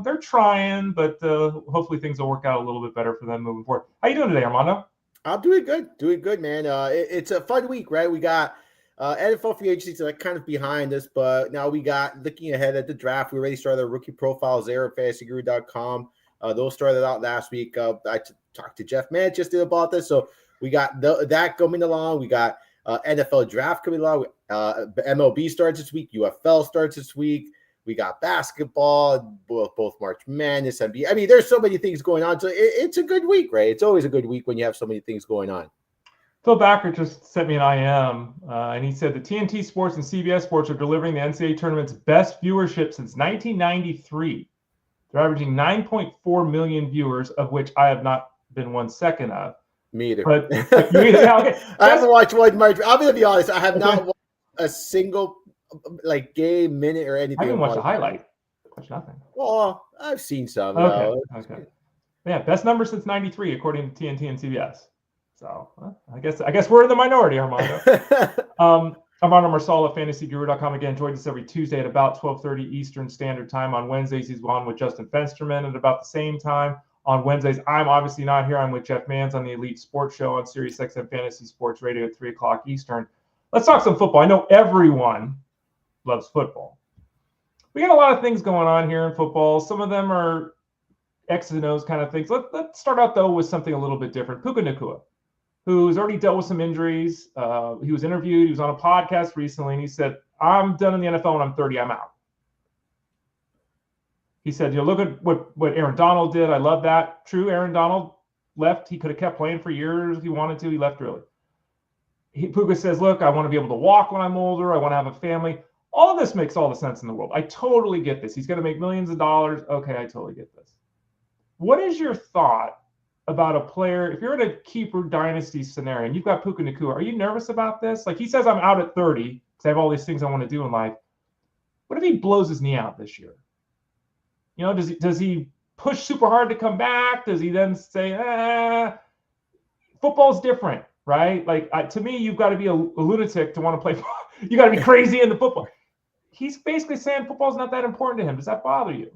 they're trying, but hopefully things will work out a little bit better for them moving forward. How you doing today, Armando? I'm doing good, man. It's a fun week, right? We got NFL free agency kind of behind us, but now we got looking ahead at the draft. We already started our rookie profiles there at FantasyGuru.com. Those started out last week. I talked to Jeff Manchester about this, so we got that coming along. We got NFL draft coming along. MLB starts this week. UFL starts this week. We got basketball, both March Madness, NBA. I mean, there's so many things going on. So it's a good week, right? It's always a good week when you have so many things going on. Phil Backer just sent me an IM, and he said the TNT Sports and CBS Sports are delivering the NCAA tournament's best viewership since 1993. They're averaging 9.4 million viewers, of which I have not been 1 second of. Me either. But you either. Yeah, okay. I haven't watched one March. I'm going to be honest. I have not watched a single game, minute, or anything. I didn't watch a highlight. Watch nothing. Well, I've seen some. Okay. Yeah, best number since '93 according to TNT and CBS. So I guess we're in the minority, Armando. Armando Marsal at FantasyGuru.com. Again, join us every Tuesday at about 12:30 Eastern Standard Time. On Wednesdays, he's on with Justin Fensterman at about the same time. On Wednesdays, I'm obviously not here. I'm with Jeff Mans on the Elite Sports Show on Sirius XM Fantasy Sports Radio at 3 o'clock Eastern. Let's talk some football. I know everyone loves football. We got a lot of things going on here in football. Some of them are X's and O's kind of things. Let's start out, though, with something a little bit different. Puka Nacua, who's already dealt with some injuries. He was interviewed. He was on a podcast recently, and he said, I'm done in the NFL when I'm 30. I'm out. He said, look at what Aaron Donald did. I love that. True, Aaron Donald left. He could have kept playing for years if he wanted to. He left early. Puka says, look, I want to be able to walk when I'm older. I want to have a family. All of this makes all the sense in the world. I totally get this. He's going to make millions of dollars. Okay, I totally get this. What is your thought about a player, if you're in a keeper dynasty scenario and you've got Puka Nacua, are you nervous about this? Like, he says, I'm out at 30 because I have all these things I want to do in life. What if he blows his knee out this year? Does he push super hard to come back? Does he then say, football's different, right? Like to me, you've got to be a lunatic to want to play. You got to be crazy in the football. He's basically saying football's not that important to him. Does that bother you?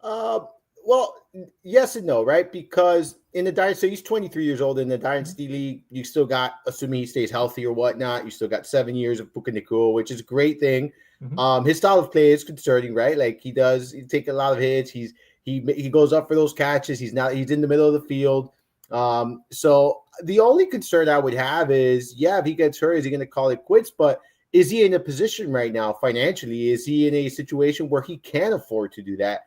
Well, yes and no, right? Because in the dynasty, he's 23 years old. In the dynasty league, you still got, assuming he stays healthy or whatnot, you still got 7 years of Puka Nacua, which is a great thing. His style of play is concerning, right? Like he take a lot of hits. He goes up for those catches. He's in the middle of the field. So the only concern I would have is, if he gets hurt, is he going to call it quits? But is he in a position right now financially? Is he in a situation where he can afford to do that?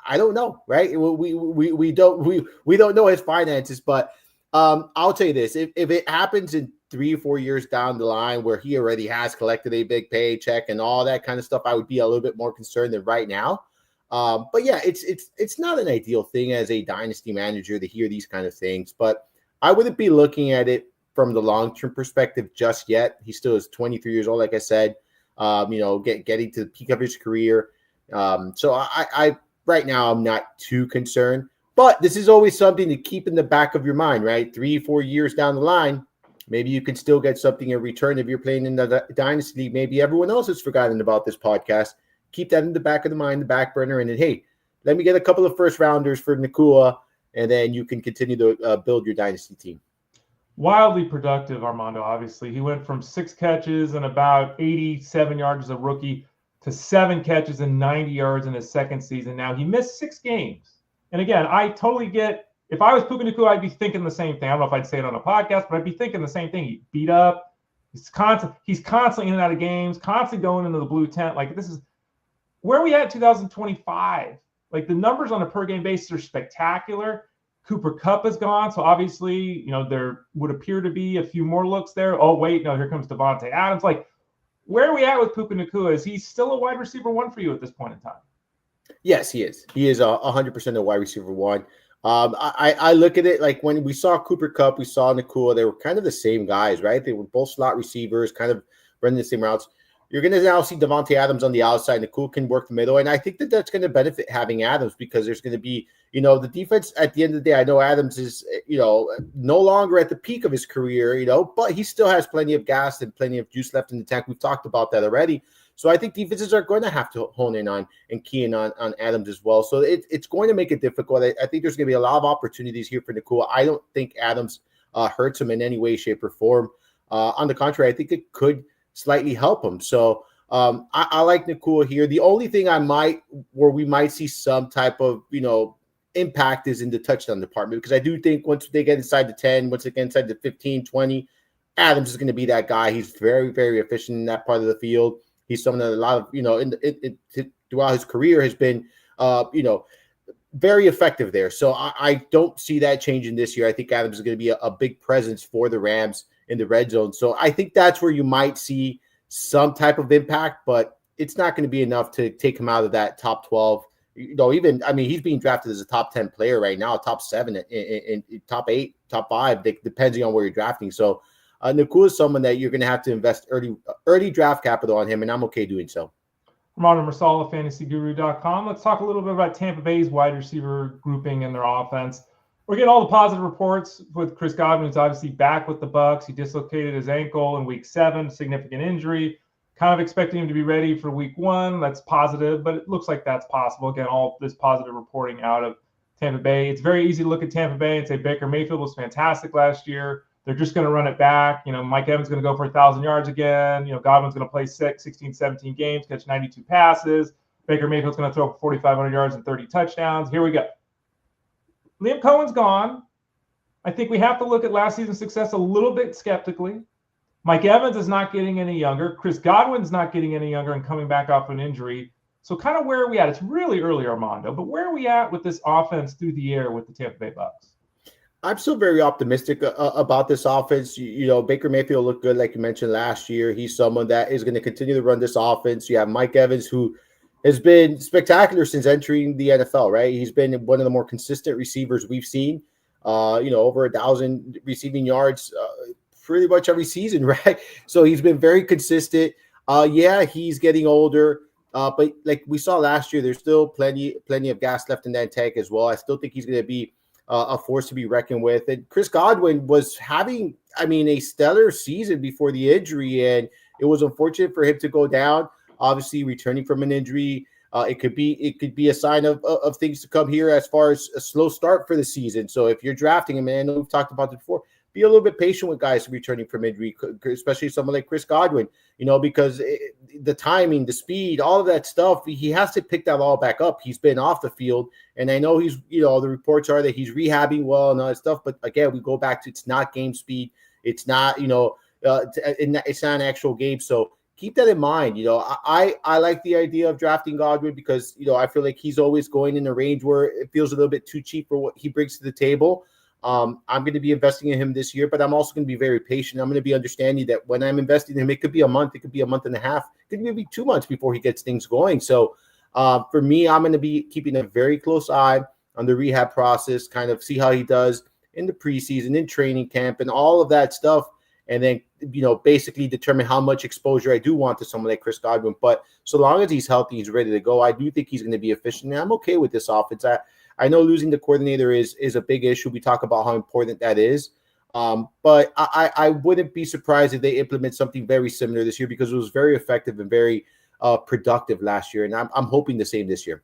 I don't know, right? We don't know his finances, but I'll tell you this: if it happens in 3 or 4 years down the line where he already has collected a big paycheck and all that kind of stuff, I would be a little bit more concerned than right now. But yeah, it's not an ideal thing as a dynasty manager to hear these kind of things, but I wouldn't be looking at it from the long-term perspective just yet. He still is 23 years old, like I said, getting to the peak of his career. So I right now, I'm not too concerned, but this is always something to keep in the back of your mind, right? 3 or 4 years down the line, maybe you can still get something in return if you're playing in the dynasty league. Maybe everyone else has forgotten about this podcast. Keep that in the back of the mind, the back burner, and then, hey, let me get a couple of first rounders for Nacua, and then you can continue to build your dynasty team. Wildly productive, Armando, obviously. He went from 6 catches and about 87 yards as a rookie to 7 catches and 90 yards in his second season. Now, he missed 6 games. And again, I totally get, if I was Puka Nacua, I'd be thinking the same thing. I don't know if I'd say it on a podcast, but I'd be thinking the same thing. He beat up. He's constantly in and out of games, constantly going into the blue tent. Like, this is where we at 2025. Like, the numbers on a per game basis are spectacular. Cooper Kupp is gone. So obviously, there would appear to be a few more looks there. Oh, wait, no, here comes Davante Adams. Like, where are we at with Puka Nacua? Is he still a wide receiver 1 for you at this point in time? Yes, he is. He is 100% a wide receiver 1. I look at it like when we saw Cooper Kupp, we saw Nacua, they were kind of the same guys, right? They were both slot receivers, kind of running the same routes. You're going to now see Davante Adams on the outside. Nacua can work the middle. And I think that that's going to benefit having Adams because there's going to be, the defense at the end of the day. I know Adams is, no longer at the peak of his career, but he still has plenty of gas and plenty of juice left in the tank. We've talked about that already. So I think defenses are going to have to hone in on and key in on Adams as well. So it's going to make it difficult. I think there's going to be a lot of opportunities here for Nacua. I don't think Adams hurts him in any way, shape, or form. On the contrary, I think it could slightly help him. So I like Nacua here. The only thing where we might see some type of, impact is in the touchdown department, because I do think once they get inside the 10, once they get inside the 15, 20, Adams is going to be that guy. He's very, very efficient in that part of the field. He's someone that a lot of, throughout his career has been, very effective there. So I don't see that changing this year. I think Adams is going to be a big presence for the Rams in the red zone. So I think that's where you might see some type of impact, but it's not going to be enough to take him out of that top 12. He's being drafted as a top 10 player right now, top 7, in top 8, top 5, depending on where you're drafting. So Nacua is someone that you're going to have to invest early draft capital on him, and I'm okay doing so. Armando Marsal of FantasyGuru.com. Let's talk a little bit about Tampa Bay's wide receiver grouping and their offense. We're getting all the positive reports with Chris Godwin, who's obviously back with the Bucs. He dislocated his ankle in week 7, significant injury. Kind of expecting him to be ready for week 1. That's positive, but it looks like that's possible. Again, all this positive reporting out of Tampa Bay. It's very easy to look at Tampa Bay and say Baker Mayfield was fantastic last year. They're just going to run it back. Mike Evans is going to go for 1,000 yards again. Godwin's going to play 16, 17 games, catch 92 passes. Baker Mayfield's going to throw for 4,500 yards and 30 touchdowns. Here we go. Liam Cohen's gone. I think we have to look at last season's success a little bit skeptically. Mike Evans is not getting any younger. Chris Godwin's not getting any younger and coming back off an injury. So kind of where are we at? It's really early, Armando, but where are we at with this offense through the air with the Tampa Bay Bucs? I'm still very optimistic about this offense. Baker Mayfield looked good, like you mentioned last year. He's someone that is going to continue to run this offense. You have Mike Evans, who has been spectacular since entering the NFL, right? He's been one of the more consistent receivers we've seen, over 1,000 receiving yards pretty much every season, right? So he's been very consistent. He's getting older, but like we saw last year, there's still plenty of gas left in that tank as well. I still think he's going to be a force to be reckoned with. And Chris Godwin was having, a stellar season before the injury, and it was unfortunate for him to go down. Obviously, returning from an injury, it could be a sign of things to come here as far as a slow start for the season. So if you're drafting him, and I know we've talked about it before, be a little bit patient with guys returning from injury, especially someone like Chris Godwin, because the timing, the speed, all of that stuff, he has to pick that all back up. He's been off the field, and I know he's, the reports are that he's rehabbing well and all that stuff. But again, we go back to, it's not game speed. It's not, it's not an actual game. So keep that in mind. I like the idea of drafting Godwin because, I feel like he's always going in a range where it feels a little bit too cheap for what he brings to the table. I'm going to be investing in him this year, but I'm also going to be very patient. I'm going to be understanding that when I'm investing in him, it could be a month, it could be a month and a half, it could maybe 2 months before he gets things going. So for me, I'm going to be keeping a very close eye on the rehab process, kind of see how he does in the preseason, in training camp, and all of that stuff. And then, basically determine how much exposure I do want to someone like Chris Godwin. But so long as he's healthy, he's ready to go, I do think he's going to be efficient. And I'm okay with this offense. I know losing the coordinator is a big issue. We talk about how important that is. But I wouldn't be surprised if they implement something very similar this year because it was very effective and very productive last year. And I'm hoping the same this year.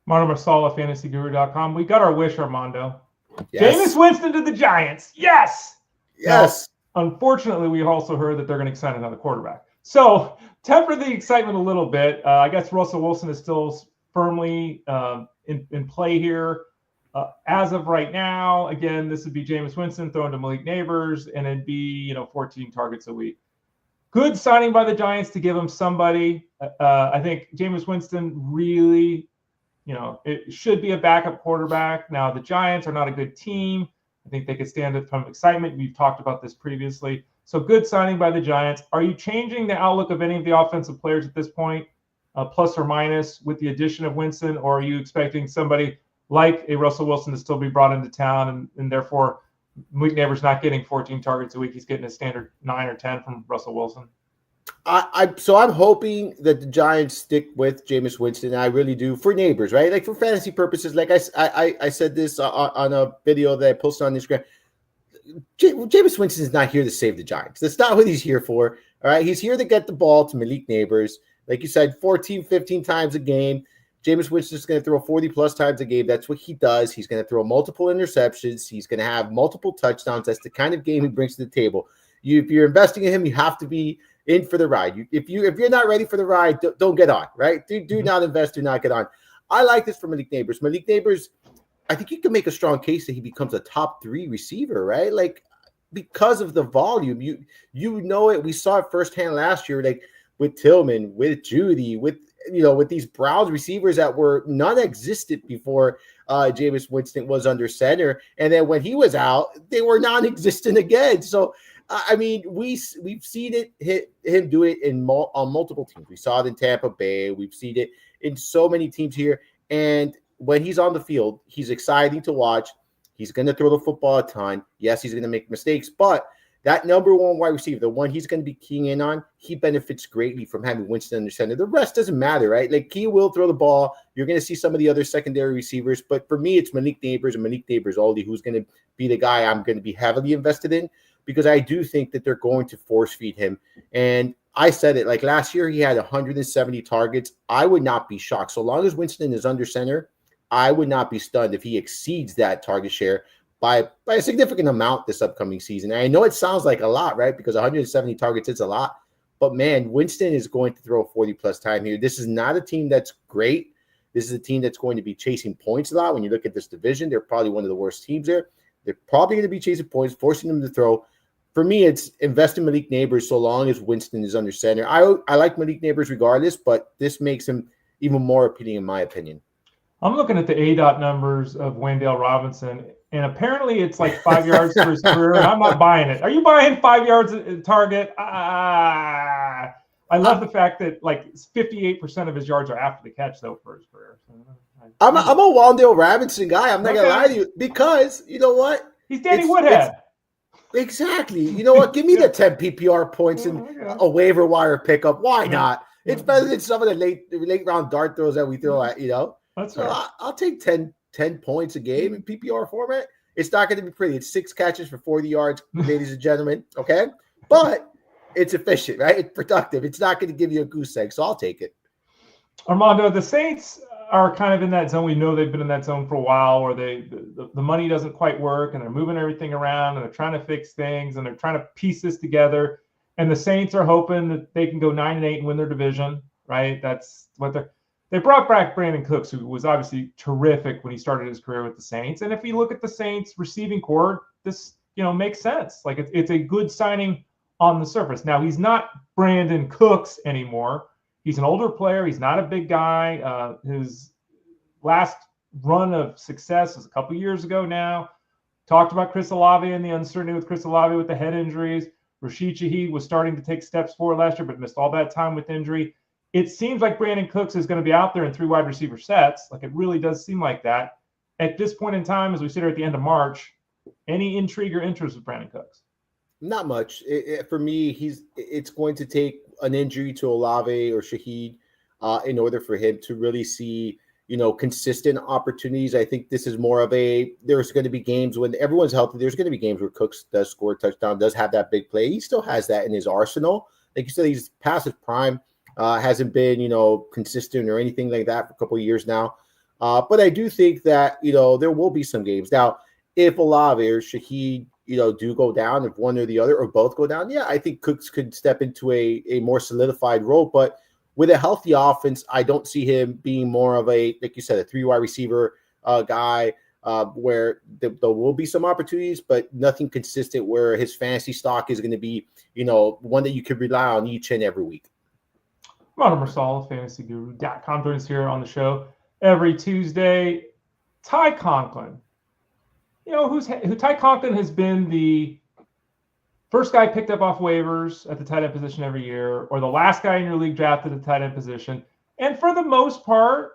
Armando Marsal at fantasyguru.com. We got our wish, Armando. Yes. Jameis Winston to the Giants. Yes. Yes. Now, unfortunately, we also heard that they're going to sign another quarterback. So temper the excitement a little bit. I guess Russell Wilson is still firmly in play here. As of right now, again, this would be Jameis Winston thrown to Malik Neighbors, and it'd be 14 targets a week. Good signing by the Giants to give him somebody. I think Jameis Winston really, it should be a backup quarterback. Now, the Giants are not a good team. I think they could stand it from excitement. We've talked about this previously. So good signing by the Giants. Are you changing the outlook of any of the offensive players at this point, plus or minus, with the addition of Winston, or are you expecting somebody like a Russell Wilson to still be brought into town, and therefore Malik Neighbors not getting 14 targets a week? He's getting a standard 9 or 10 from Russell Wilson. So I'm hoping that the Giants stick with Jameis Winston. I really do, for Neighbors, right? Like for fantasy purposes. Like I said this on a video that I posted on Instagram. Jameis Winston is not here to save the Giants. That's not what he's here for. All right, he's here to get the ball to Malik Neighbors. Like you said, 14, 15 times a game. Jameis Winston is going to throw 40-plus times a game. That's what he does. He's going to throw multiple interceptions. He's going to have multiple touchdowns. That's the kind of game he brings to the table. If you're investing in him, you have to be in for the ride. If you're not ready for the ride, don't get on, right? Do not invest, do not get on. I like this for Malik Neighbors. Malik Neighbors, I think you can make a strong case that he becomes a top 3 receiver, right? Like, because of the volume, you know it. We saw it firsthand last year, like with Tillman, with Judy, with these Browns receivers that were non-existent before Jameis Winston was under center, and then when he was out, they were non-existent again. So, we've seen him do it on multiple teams. We saw it in Tampa Bay. We've seen it in so many teams here. And when he's on the field, he's exciting to watch. He's going to throw the football a ton. Yes, he's going to make mistakes, but that number one wide receiver, the one he's going to be keying in on, he benefits greatly from having Winston under center. The rest doesn't matter, right? Like, he will throw the ball. You're going to see some of the other secondary receivers, but for me, it's Malik Neighbors and Malik Neighbors only who's going to be the guy I'm going to be heavily invested in, because I do think that they're going to force feed him. And I said it, like last year, he had 170 targets. I would not be shocked. So long as Winston is under center, I would not be stunned if he exceeds that target share by a significant amount this upcoming season. And I know it sounds like a lot, right? Because 170 targets is a lot. But, man, Winston is going to throw 40-plus time here. This is not a team that's great. This is a team that's going to be chasing points a lot. When you look at this division, they're probably one of the worst teams there. They're probably going to be chasing points, forcing them to throw. For me, it's invest in Malik Neighbors so long as Winston is under center. I like Malik Neighbors regardless, but this makes him even more appealing in my opinion. I'm looking at the ADOT numbers of Wendell Robinson, and apparently it's like 5 yards for his career, and I'm not buying it. Are you buying 5 yards at target? I love the fact that like 58% of his yards are after the catch, though, for his career. So, I'm a Wendell Robinson guy. I'm not going to lie to you, because you know what? He's Danny Woodhead. Exactly. You know what? Give me the 10 PPR points and a waiver wire pickup. Why not? It's better than some of the late round dart throws that we throw at, That's right. I'll take 10 10 points a game in PPR format, it's not going to be pretty. It's 6 catches for 40 yards, ladies and gentlemen. Okay. But it's efficient, right? It's productive. It's not going to give you a goose egg. So I'll take it. Armando, the Saints are kind of in that zone. We know they've been in that zone for a while where the money doesn't quite work and they're moving everything around and they're trying to fix things and they're trying to piece this together. And the Saints are hoping that they can go 9-8 and win their division, right? That's what they brought back Brandon Cooks, who was obviously terrific when he started his career with the Saints. And if you look at the Saints receiving core, this, makes sense. Like it's a good signing on the surface. Now, he's not Brandon Cooks anymore. He's an older player. He's not a big guy. His last run of success was a couple years ago now. Talked about Chris Olave and the uncertainty with Chris Olave with the head injuries. Rashid Shaheed was starting to take steps forward last year, but missed all that time with injury. It seems like Brandon Cooks is going to be out there in 3 wide receiver sets. Like it really does seem like that. At this point in time, as we sit here at the end of March, any intrigue or interest with Brandon Cooks? Not much. For me, it's going to take an injury to Olave or Shaheed in order for him to really see, consistent opportunities. I think this is more of there's going to be games when everyone's healthy. There's going to be games where Cooks does score a touchdown, does have that big play. He still has that in his arsenal. Like you said, he's past his prime, hasn't been, consistent or anything like that for a couple of years now. But I do think that, there will be some games. Now, if Olave or Shaheed, do go down, if one or the other or both go down, yeah, I think Cooks could step into a more solidified role. But with a healthy offense, I don't see him being more of like you said, a 3 wide receiver guy where there will be some opportunities, but nothing consistent where his fantasy stock is going to be, one that you could rely on each and every week. Armando Marsal, fantasyguru.com, joins us here on the show every Tuesday. Ty Conklin. Ty Conklin has been the first guy picked up off waivers at the tight end position every year, or the last guy in your league drafted at the tight end position. And for the most part,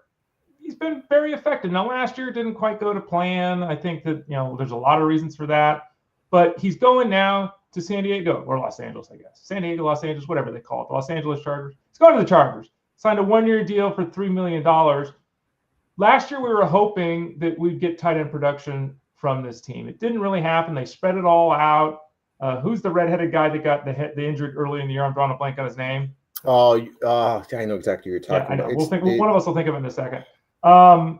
he's been very effective. Now, last year didn't quite go to plan. I think that, there's a lot of reasons for that. But he's going now to San Diego, or Los Angeles, I guess. San Diego, Los Angeles, whatever they call it. The Los Angeles Chargers. He's going to the Chargers. Signed a 1-year deal for $3 million. Last year, we were hoping that we'd get tight end production from this team. It didn't really happen. They spread it all out. Who's the redheaded guy that got the injured early in the year? I'm drawing a blank on his name. Oh, I know exactly what you're talking I know. about. One of us will think of it in a second. I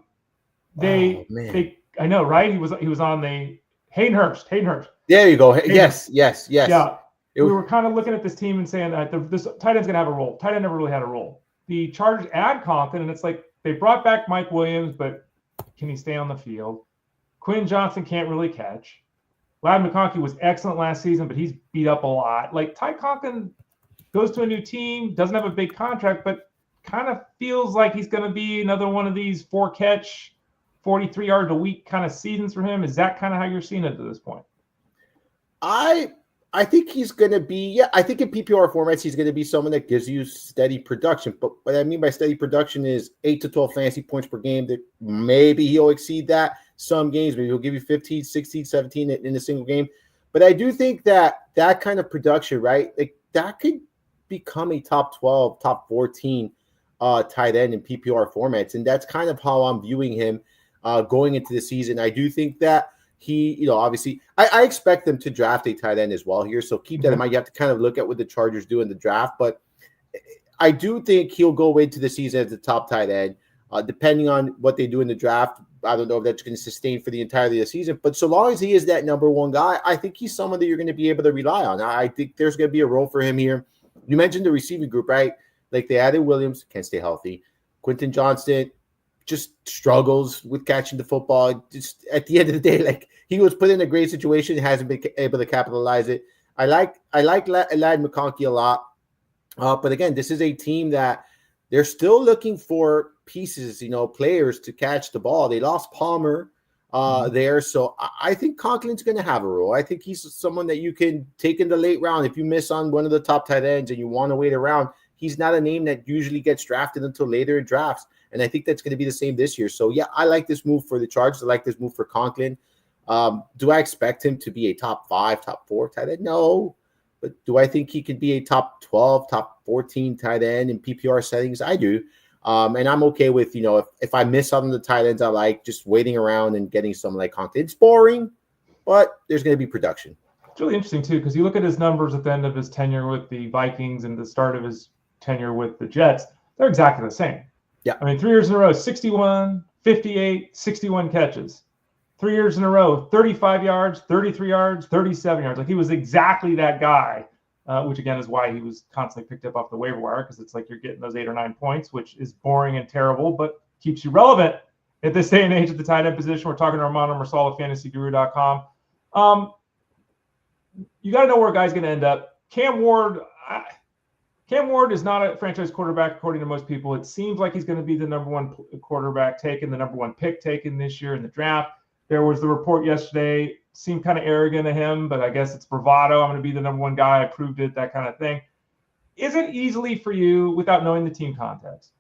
know, right? He was on the Hayden Hurst. There you go. Yes. Yeah. We were kind of looking at this team and saying that this tight end's going to have a role. Tight end never really had a role. The Chargers add Conklin, and it's like they brought back Mike Williams, but can he stay on the field? Quinn Johnson can't really catch. Ladd McConkey was excellent last season, but he's beat up a lot. Like Ty Conklin goes to a new team, doesn't have a big contract, but kind of feels like he's going to be another one of these 4-catch, 43 yards a week kind of seasons for him. Is that kind of how you're seeing it at this point? I think he's going to be, I think in PPR formats, he's going to be someone that gives you steady production. But what I mean by steady production is 8 to 12 fantasy points per game. That maybe he'll exceed that some games. Maybe he'll give you 15, 16, 17 in a single game. But I do think that kind of production, right, like that could become a top 12, top 14 tight end in PPR formats. And that's kind of how I'm viewing him going into the season. I do think that he, obviously, I expect them to draft a tight end as well here. So keep that in mind. You have to kind of look at what the Chargers do in the draft. But I do think he'll go into the season as the top tight end, depending on what they do in the draft. I don't know if that's going to sustain for the entirety of the season. But so long as he is that number one guy, I think he's someone that you're going to be able to rely on. I think there's going to be a role for him here. You mentioned the receiving group, right? Like they added Williams, can't stay healthy. Quentin Johnston just struggles with catching the football. Just at the end of the day, like he was put in a great situation, hasn't been able to capitalize it. I like Ladd McConkey a lot. But again, this is a team that they're still looking for pieces, players to catch the ball. They lost Palmer there. So I think Conklin's going to have a role. I think he's someone that you can take in the late round. If you miss on one of the top tight ends and you want to wait around, he's not a name that usually gets drafted until later in drafts. And I think that's going to be the same this year. So, yeah, I like this move for the Chargers. I like this move for Conklin. Do I expect him to be a top 5, top 4 tight end? No. But do I think he could be a top 12, top 14 tight end in PPR settings? I do. And I'm okay with, if I miss some of the tight ends I like, just waiting around and getting some like Conklin. It's boring, but there's going to be production. It's really interesting, too, because you look at his numbers at the end of his tenure with the Vikings and the start of his tenure with the Jets, they're exactly the same. Yeah. I mean, 3 years in a row, 61, 58, 61 catches. 3 years in a row, 35 yards, 33 yards, 37 yards. Like, he was exactly that guy, which, again, is why he was constantly picked up off the waiver wire, because it's like you're getting those 8 or 9 points, which is boring and terrible, but keeps you relevant at this day and age at the tight end position. We're talking to Armando Marsal of FantasyGuru.com. You got to know where a guy's going to end up. Cam Ward is not a franchise quarterback, according to most people. It seems like he's going to be the number one quarterback taken, the number one pick taken this year in the draft. There was the report yesterday, seemed kind of arrogant of him, but I guess it's bravado. I'm going to be the number one guy. I proved it, that kind of thing. Is it easily for you, without knowing the team context,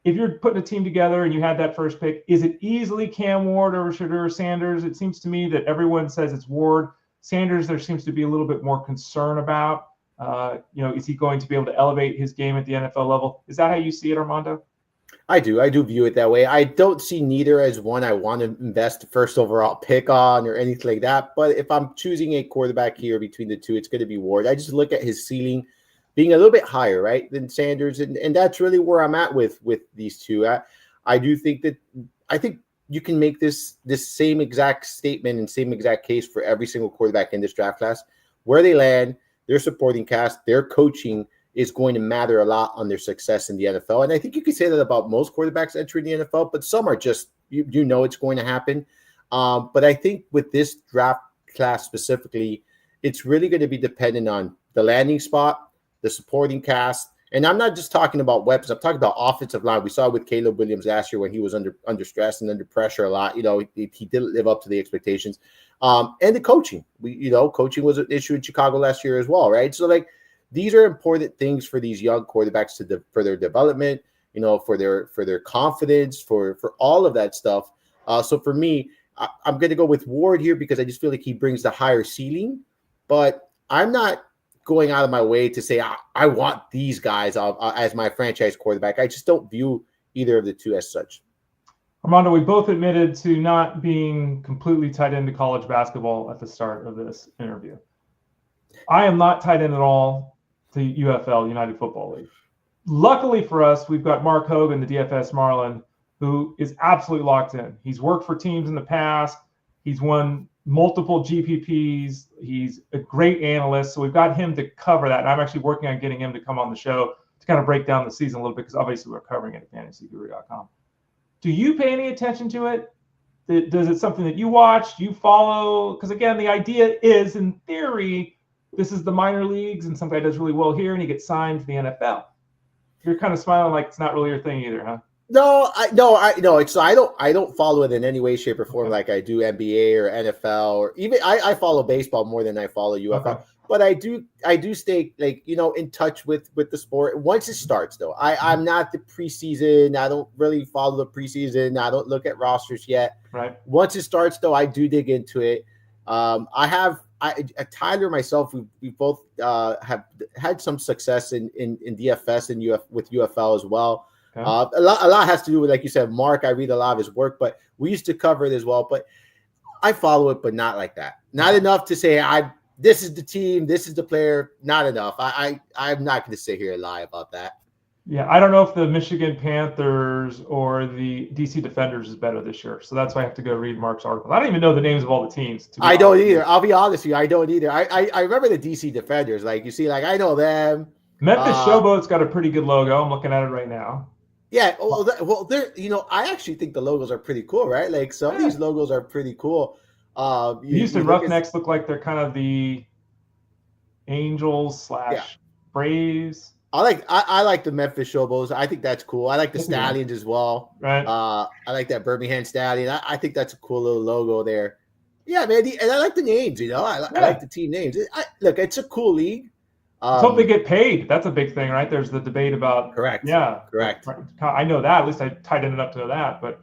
if you're putting a team together and you had that first pick, is it easily Cam Ward over Shedeur Sanders? It seems to me that everyone says it's Ward. Sanders, there seems to be a little bit more concern about. Is he going to be able to elevate his game at the NFL level? Is that how you see it, Armando? I do view it that way. I don't see neither as one I want to invest the first overall pick on or anything like that. But if I'm choosing a quarterback here between the two, it's going to be Ward. I just look at his ceiling being a little bit higher, right, than Sanders. And that's really where I'm at with these two. I do think that you can make this same exact statement and same exact case for every single quarterback in this draft class. Where they land, their supporting cast, their coaching is going to matter a lot on their success in the NFL. And I think you could say that about most quarterbacks entering the NFL, but some are just, it's going to happen. But I think with this draft class specifically, it's really going to be dependent on the landing spot, the supporting cast. And I'm not just talking about weapons. I'm talking about offensive line. We saw it with Caleb Williams last year when he was under stress and under pressure a lot. He didn't live up to the expectations. And the coaching. Coaching was an issue in Chicago last year as well, right? So, these are important things for these young quarterbacks for their development, for their confidence, for all of that stuff. So for me, I'm going to go with Ward here because I just feel like he brings the higher ceiling. But I'm not going out of my way to say I want these guys as my franchise quarterback. I just don't view either of the two as such. Armando, we both admitted to not being completely tied into college basketball at the start of this interview. I am not tied in at all to UFL, United Football League. Luckily for us, we've got Mark Hogan, the DFS Marlin, who is absolutely locked in. He's worked for teams in the past. He's won multiple GPPs. He's a great analyst. So we've got him to cover that. And I'm actually working on getting him to come on the show to kind of break down the season a little bit because obviously we're covering it at fantasyguru.com. Do you pay any attention to it? Does it something that you watch? Do you follow? Because again, the idea is, in theory, this is the minor leagues and some guy does really well here and he gets signed to the NFL. You're kind of smiling like it's not really your thing either, huh? No, I don't follow it in any way, shape, or form like I do NBA or NFL or even I follow baseball more than I follow UFL. Okay. But I do stay in touch with the sport once it starts though. I'm not the preseason. I don't really follow the preseason. I don't look at rosters yet. Right. Once it starts though, I do dig into it. Tyler myself, we both have had some success in DFS and with UFL as well. Okay. A lot has to do with, like you said, Mark. I read a lot of his work, but we used to cover it as well. But I follow it, but not like that. Not enough to say this is the team, this is the player. Not enough. I'm not going to sit here and lie about that. Yeah, I don't know if the Michigan Panthers or the DC Defenders is better this year. So that's why I have to go read Mark's article. I don't even know the names of all the teams. I don't either. I'll be honest with you. I don't either. I remember the DC Defenders. Like, you see, I know them. Memphis Showboat's got a pretty good logo. I'm looking at it right now. Yeah. Well, they're, I actually think the logos are pretty cool, right? Like, some of these logos are pretty cool. Houston Roughnecks look like they're kind of the Angels / Braves. I like the Memphis Showboats. I think that's cool. I like the Stallions as well. Right. I like that Birmingham Stallion. I think that's a cool little logo there. Yeah, man. And I like the names. I like the team names. Look, it's a cool league. Let's hope they get paid. That's a big thing, right? There's the debate about. Correct. Yeah. Correct. I know that. At least I tightened it up to know that. But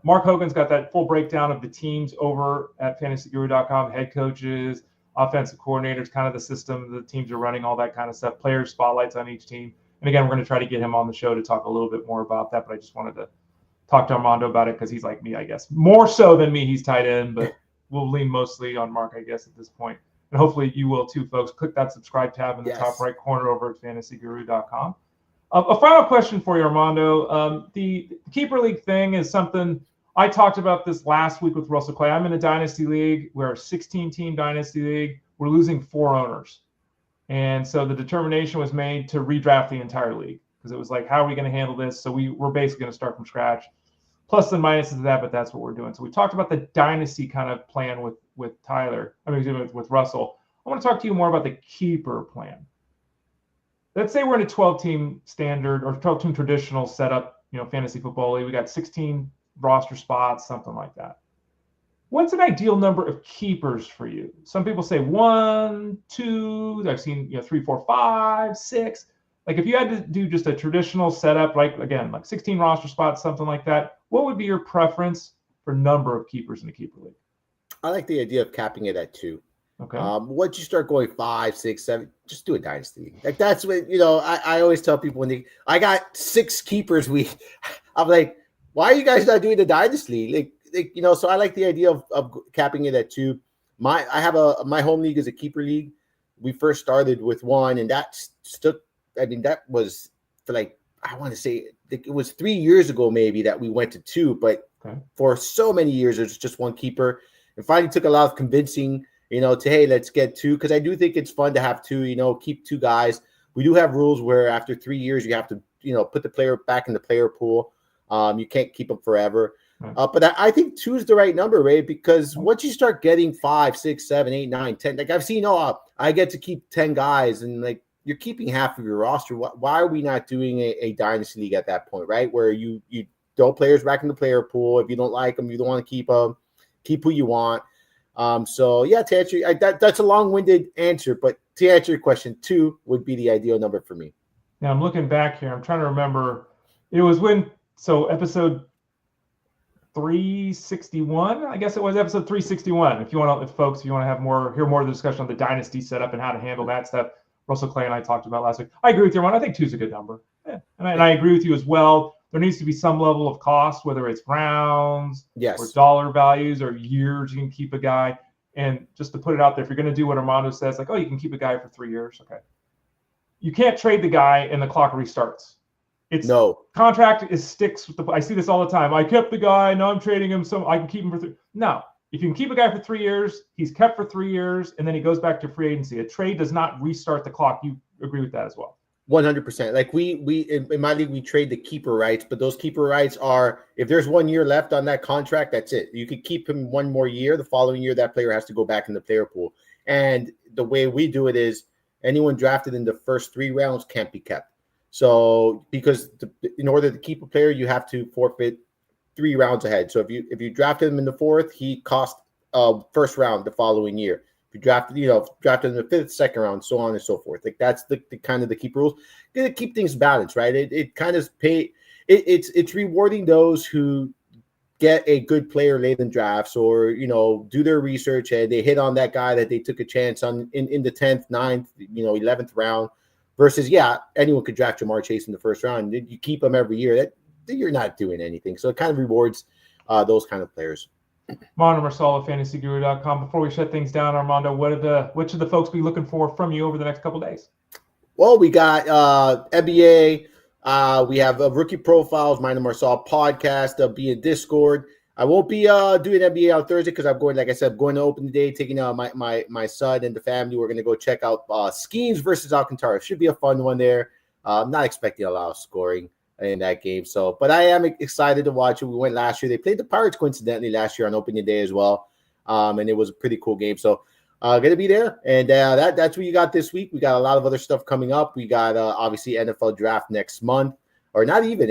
Mark Hogan's got that full breakdown of the teams over at fantasyguru.com, head coaches, offensive coordinators, kind of the system the teams are running, all that kind of stuff, players, spotlights on each team. And again, we're going to try to get him on the show to talk a little bit more about that. But I just wanted to talk to Armando about it because he's like me, I guess. More so than me, he's tight end, but we'll lean mostly on Mark, I guess, at this point. And hopefully you will too, folks. Click that subscribe tab in the top right corner over at fantasyguru.com. A final question for you, Armando. The Keeper League thing is something I talked about this last week with Russell Clay. I'm in a dynasty league. We're a 16-team dynasty league. We're losing 4 owners. And so the determination was made to redraft the entire league because it was like, how are we going to handle this? So we're basically going to start from scratch. Plus and minuses of that, but that's what we're doing. So we talked about the dynasty kind of plan with Russell. I want to talk to you more about the keeper plan. Let's say we're in a 12-team standard or 12-team traditional setup, fantasy football league. We got 16 roster spots, something like that. What's an ideal number of keepers for you? Some people say 1, 2. I've seen 3, 4, 5, 6. Like if you had to do just a traditional setup, like 16 roster spots, something like that, what would be your preference for number of keepers in the keeper league? I like the idea of capping it at 2. Okay. Once you start going 5, 6, 7, just do a dynasty. Like that's what I always tell people I got 6 keepers. I'm like, why are you guys not doing the dynasty? So I like the idea of capping it at 2. My home league is a keeper league. We first started with 1, and that stood. I mean, that was for I want to say it was 3 years ago maybe that we went to 2, but for so many years there's just 1 keeper. And finally took a lot of convincing, to hey, let's get 2, because I do think it's fun to have 2. Keep 2 guys. We do have rules where after 3 years you have to put the player back in the player pool. You can't keep them forever. But I think 2 is the right number, Ray, because once you start getting 5, 6, 7, 8, 9, 10, like I've seen, I get to keep 10 guys, and you're keeping half of your roster. Why are we not doing a dynasty league at that point, right? Where you throw players back in the player pool. If you don't like them, you don't want to keep them, keep who you want. To answer that's a long-winded answer, but to answer your question, 2 would be the ideal number for me. Now I'm looking back here. I'm trying to remember. It was episode 361. I guess it was episode 361. If you want to hear more of the discussion on the dynasty setup and how to handle that stuff, Russell Clay and I talked about last week. I agree with you, Ron. I think 2 is a good number. Yeah. And I agree with you as well. There needs to be some level of cost, whether it's rounds or dollar values or years you can keep a guy. And just to put it out there, if you're going to do what Armando says, you can keep a guy for 3 years. Okay. You can't trade the guy and the clock restarts. Contract sticks with I see this all the time. I kept the guy, now I'm trading him, so I can keep him for 3. No. If you can keep a guy for 3 years, he's kept for 3 years, and then he goes back to free agency. A trade does not restart the clock. You agree with that as well? 100%. Like we in my league, we trade the keeper rights, but those keeper rights are, if there's 1 year left on that contract, that's it. You could keep him 1 more year. The following year, that player has to go back in the player pool. And the way we do it is anyone drafted in the first 3 rounds can't be kept. So because in order to keep a player, you have to forfeit 3 rounds ahead. So if you drafted him in the 4th, he cost first round the following year. If you drafted in the 5th, 2nd round, so on and so forth. Like that's the kind of the keep rules. Gonna keep things balanced, right? It kind of it's rewarding those who get a good player late in drafts or do their research and they hit on that guy that they took a chance on in the 10th, 9th, 11th round. Versus, anyone could draft Jamar Chase in the 1st round. You keep them every year. That you're not doing anything. So it kind of rewards those kind of players. Armando Marsal of fantasyguru.com. Before we shut things down, Armando, what should the folks be looking for from you over the next couple of days? Well, we got NBA. We have rookie profiles, Armando Marsal podcast. There'll be a Discord. I won't be doing NBA on Thursday because I'm going, like I said, going to open the day, taking my son and the family. We're going to go check out Skeens versus Alcantara. Should be a fun one there. I'm not expecting a lot of scoring in that game. But I am excited to watch it. We went last year. They played the Pirates coincidentally last year on opening day as well. And it was a pretty cool game. So going to be there. And that's what you got this week. We got a lot of other stuff coming up. We got obviously NFL draft next month. Or not even.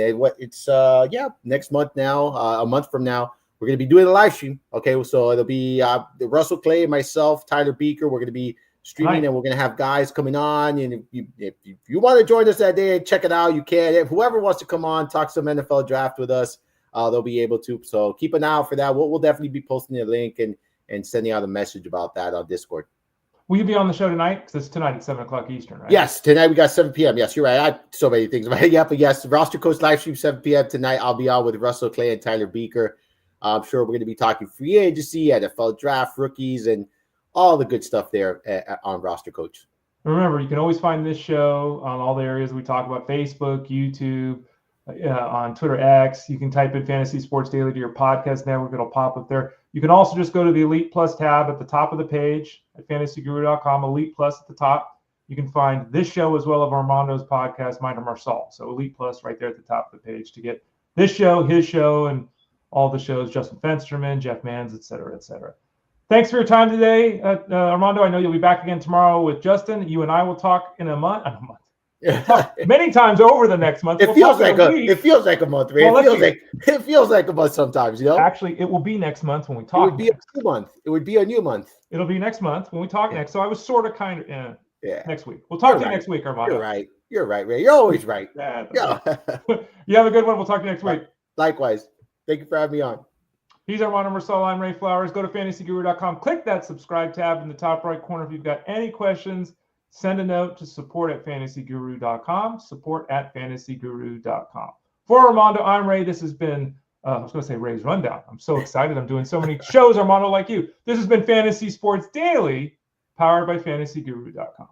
Next month now, a month from now, we're going to be doing a live stream. Okay, so it'll be Russell Clay, myself, Tyler Beaker. We're going to be streaming, and we're going to have guys coming on. And if you want to join us that day and check it out, you can. If whoever wants to come on, talk some NFL draft with us, they'll be able to. So keep an eye out for that. We'll definitely be posting a link and sending out a message about that on Discord. Will you be on the show tonight? Because it's tonight at 7 o'clock Eastern, right? Yes, tonight we got 7 p.m. Yes, you're right. I have so many things. Yeah, but yes, roster coach live stream 7 p.m. tonight. I'll be on with Russell Clay and Tyler Beaker. I'm sure we're going to be talking free agency, NFL draft, rookies, and all the good stuff there on roster coach. Remember, you can always find this show on all the areas we talk about: Facebook, YouTube, on Twitter X. You can type in Fantasy Sports Daily to your podcast network. It'll pop up there. You can also just go to the Elite Plus tab at the top of the page at fantasyguru.com, Elite Plus at the top. You can find this show as well as Armando's podcast, Armando Marsal. So Elite Plus right there at the top of the page to get this show, his show, and all the shows, Justin Fensterman, Jeff Manns, et cetera, et cetera. Thanks for your time today, Armando. I know you'll be back again tomorrow with Justin. You and I will talk in a month. We'll talk many times over the next month. It feels like a month, Ray. Well, it feels like a month sometimes, you know. Actually, it will be next month when we talk. It would be a new month. It would be a new month. It'll be next month when we talk next. So I was sort of kind of next week. We'll talk to you next week, Armando. You're right, Ray. You're always right. Yeah. You have a good one. We'll talk to you next week. Likewise. Thank you for having me on. He's Armando Marsal. I'm Ray Flowers. Go to fantasyguru.com. Click that subscribe tab in the top right corner. If you've got any questions, send a note to support@fantasyguru.com. Support@fantasyguru.com. For Armando, I'm Ray. This has been, I was going to say Ray's Rundown. I'm so excited. I'm doing so many shows, Armando, like you. This has been Fantasy Sports Daily, powered by fantasyguru.com.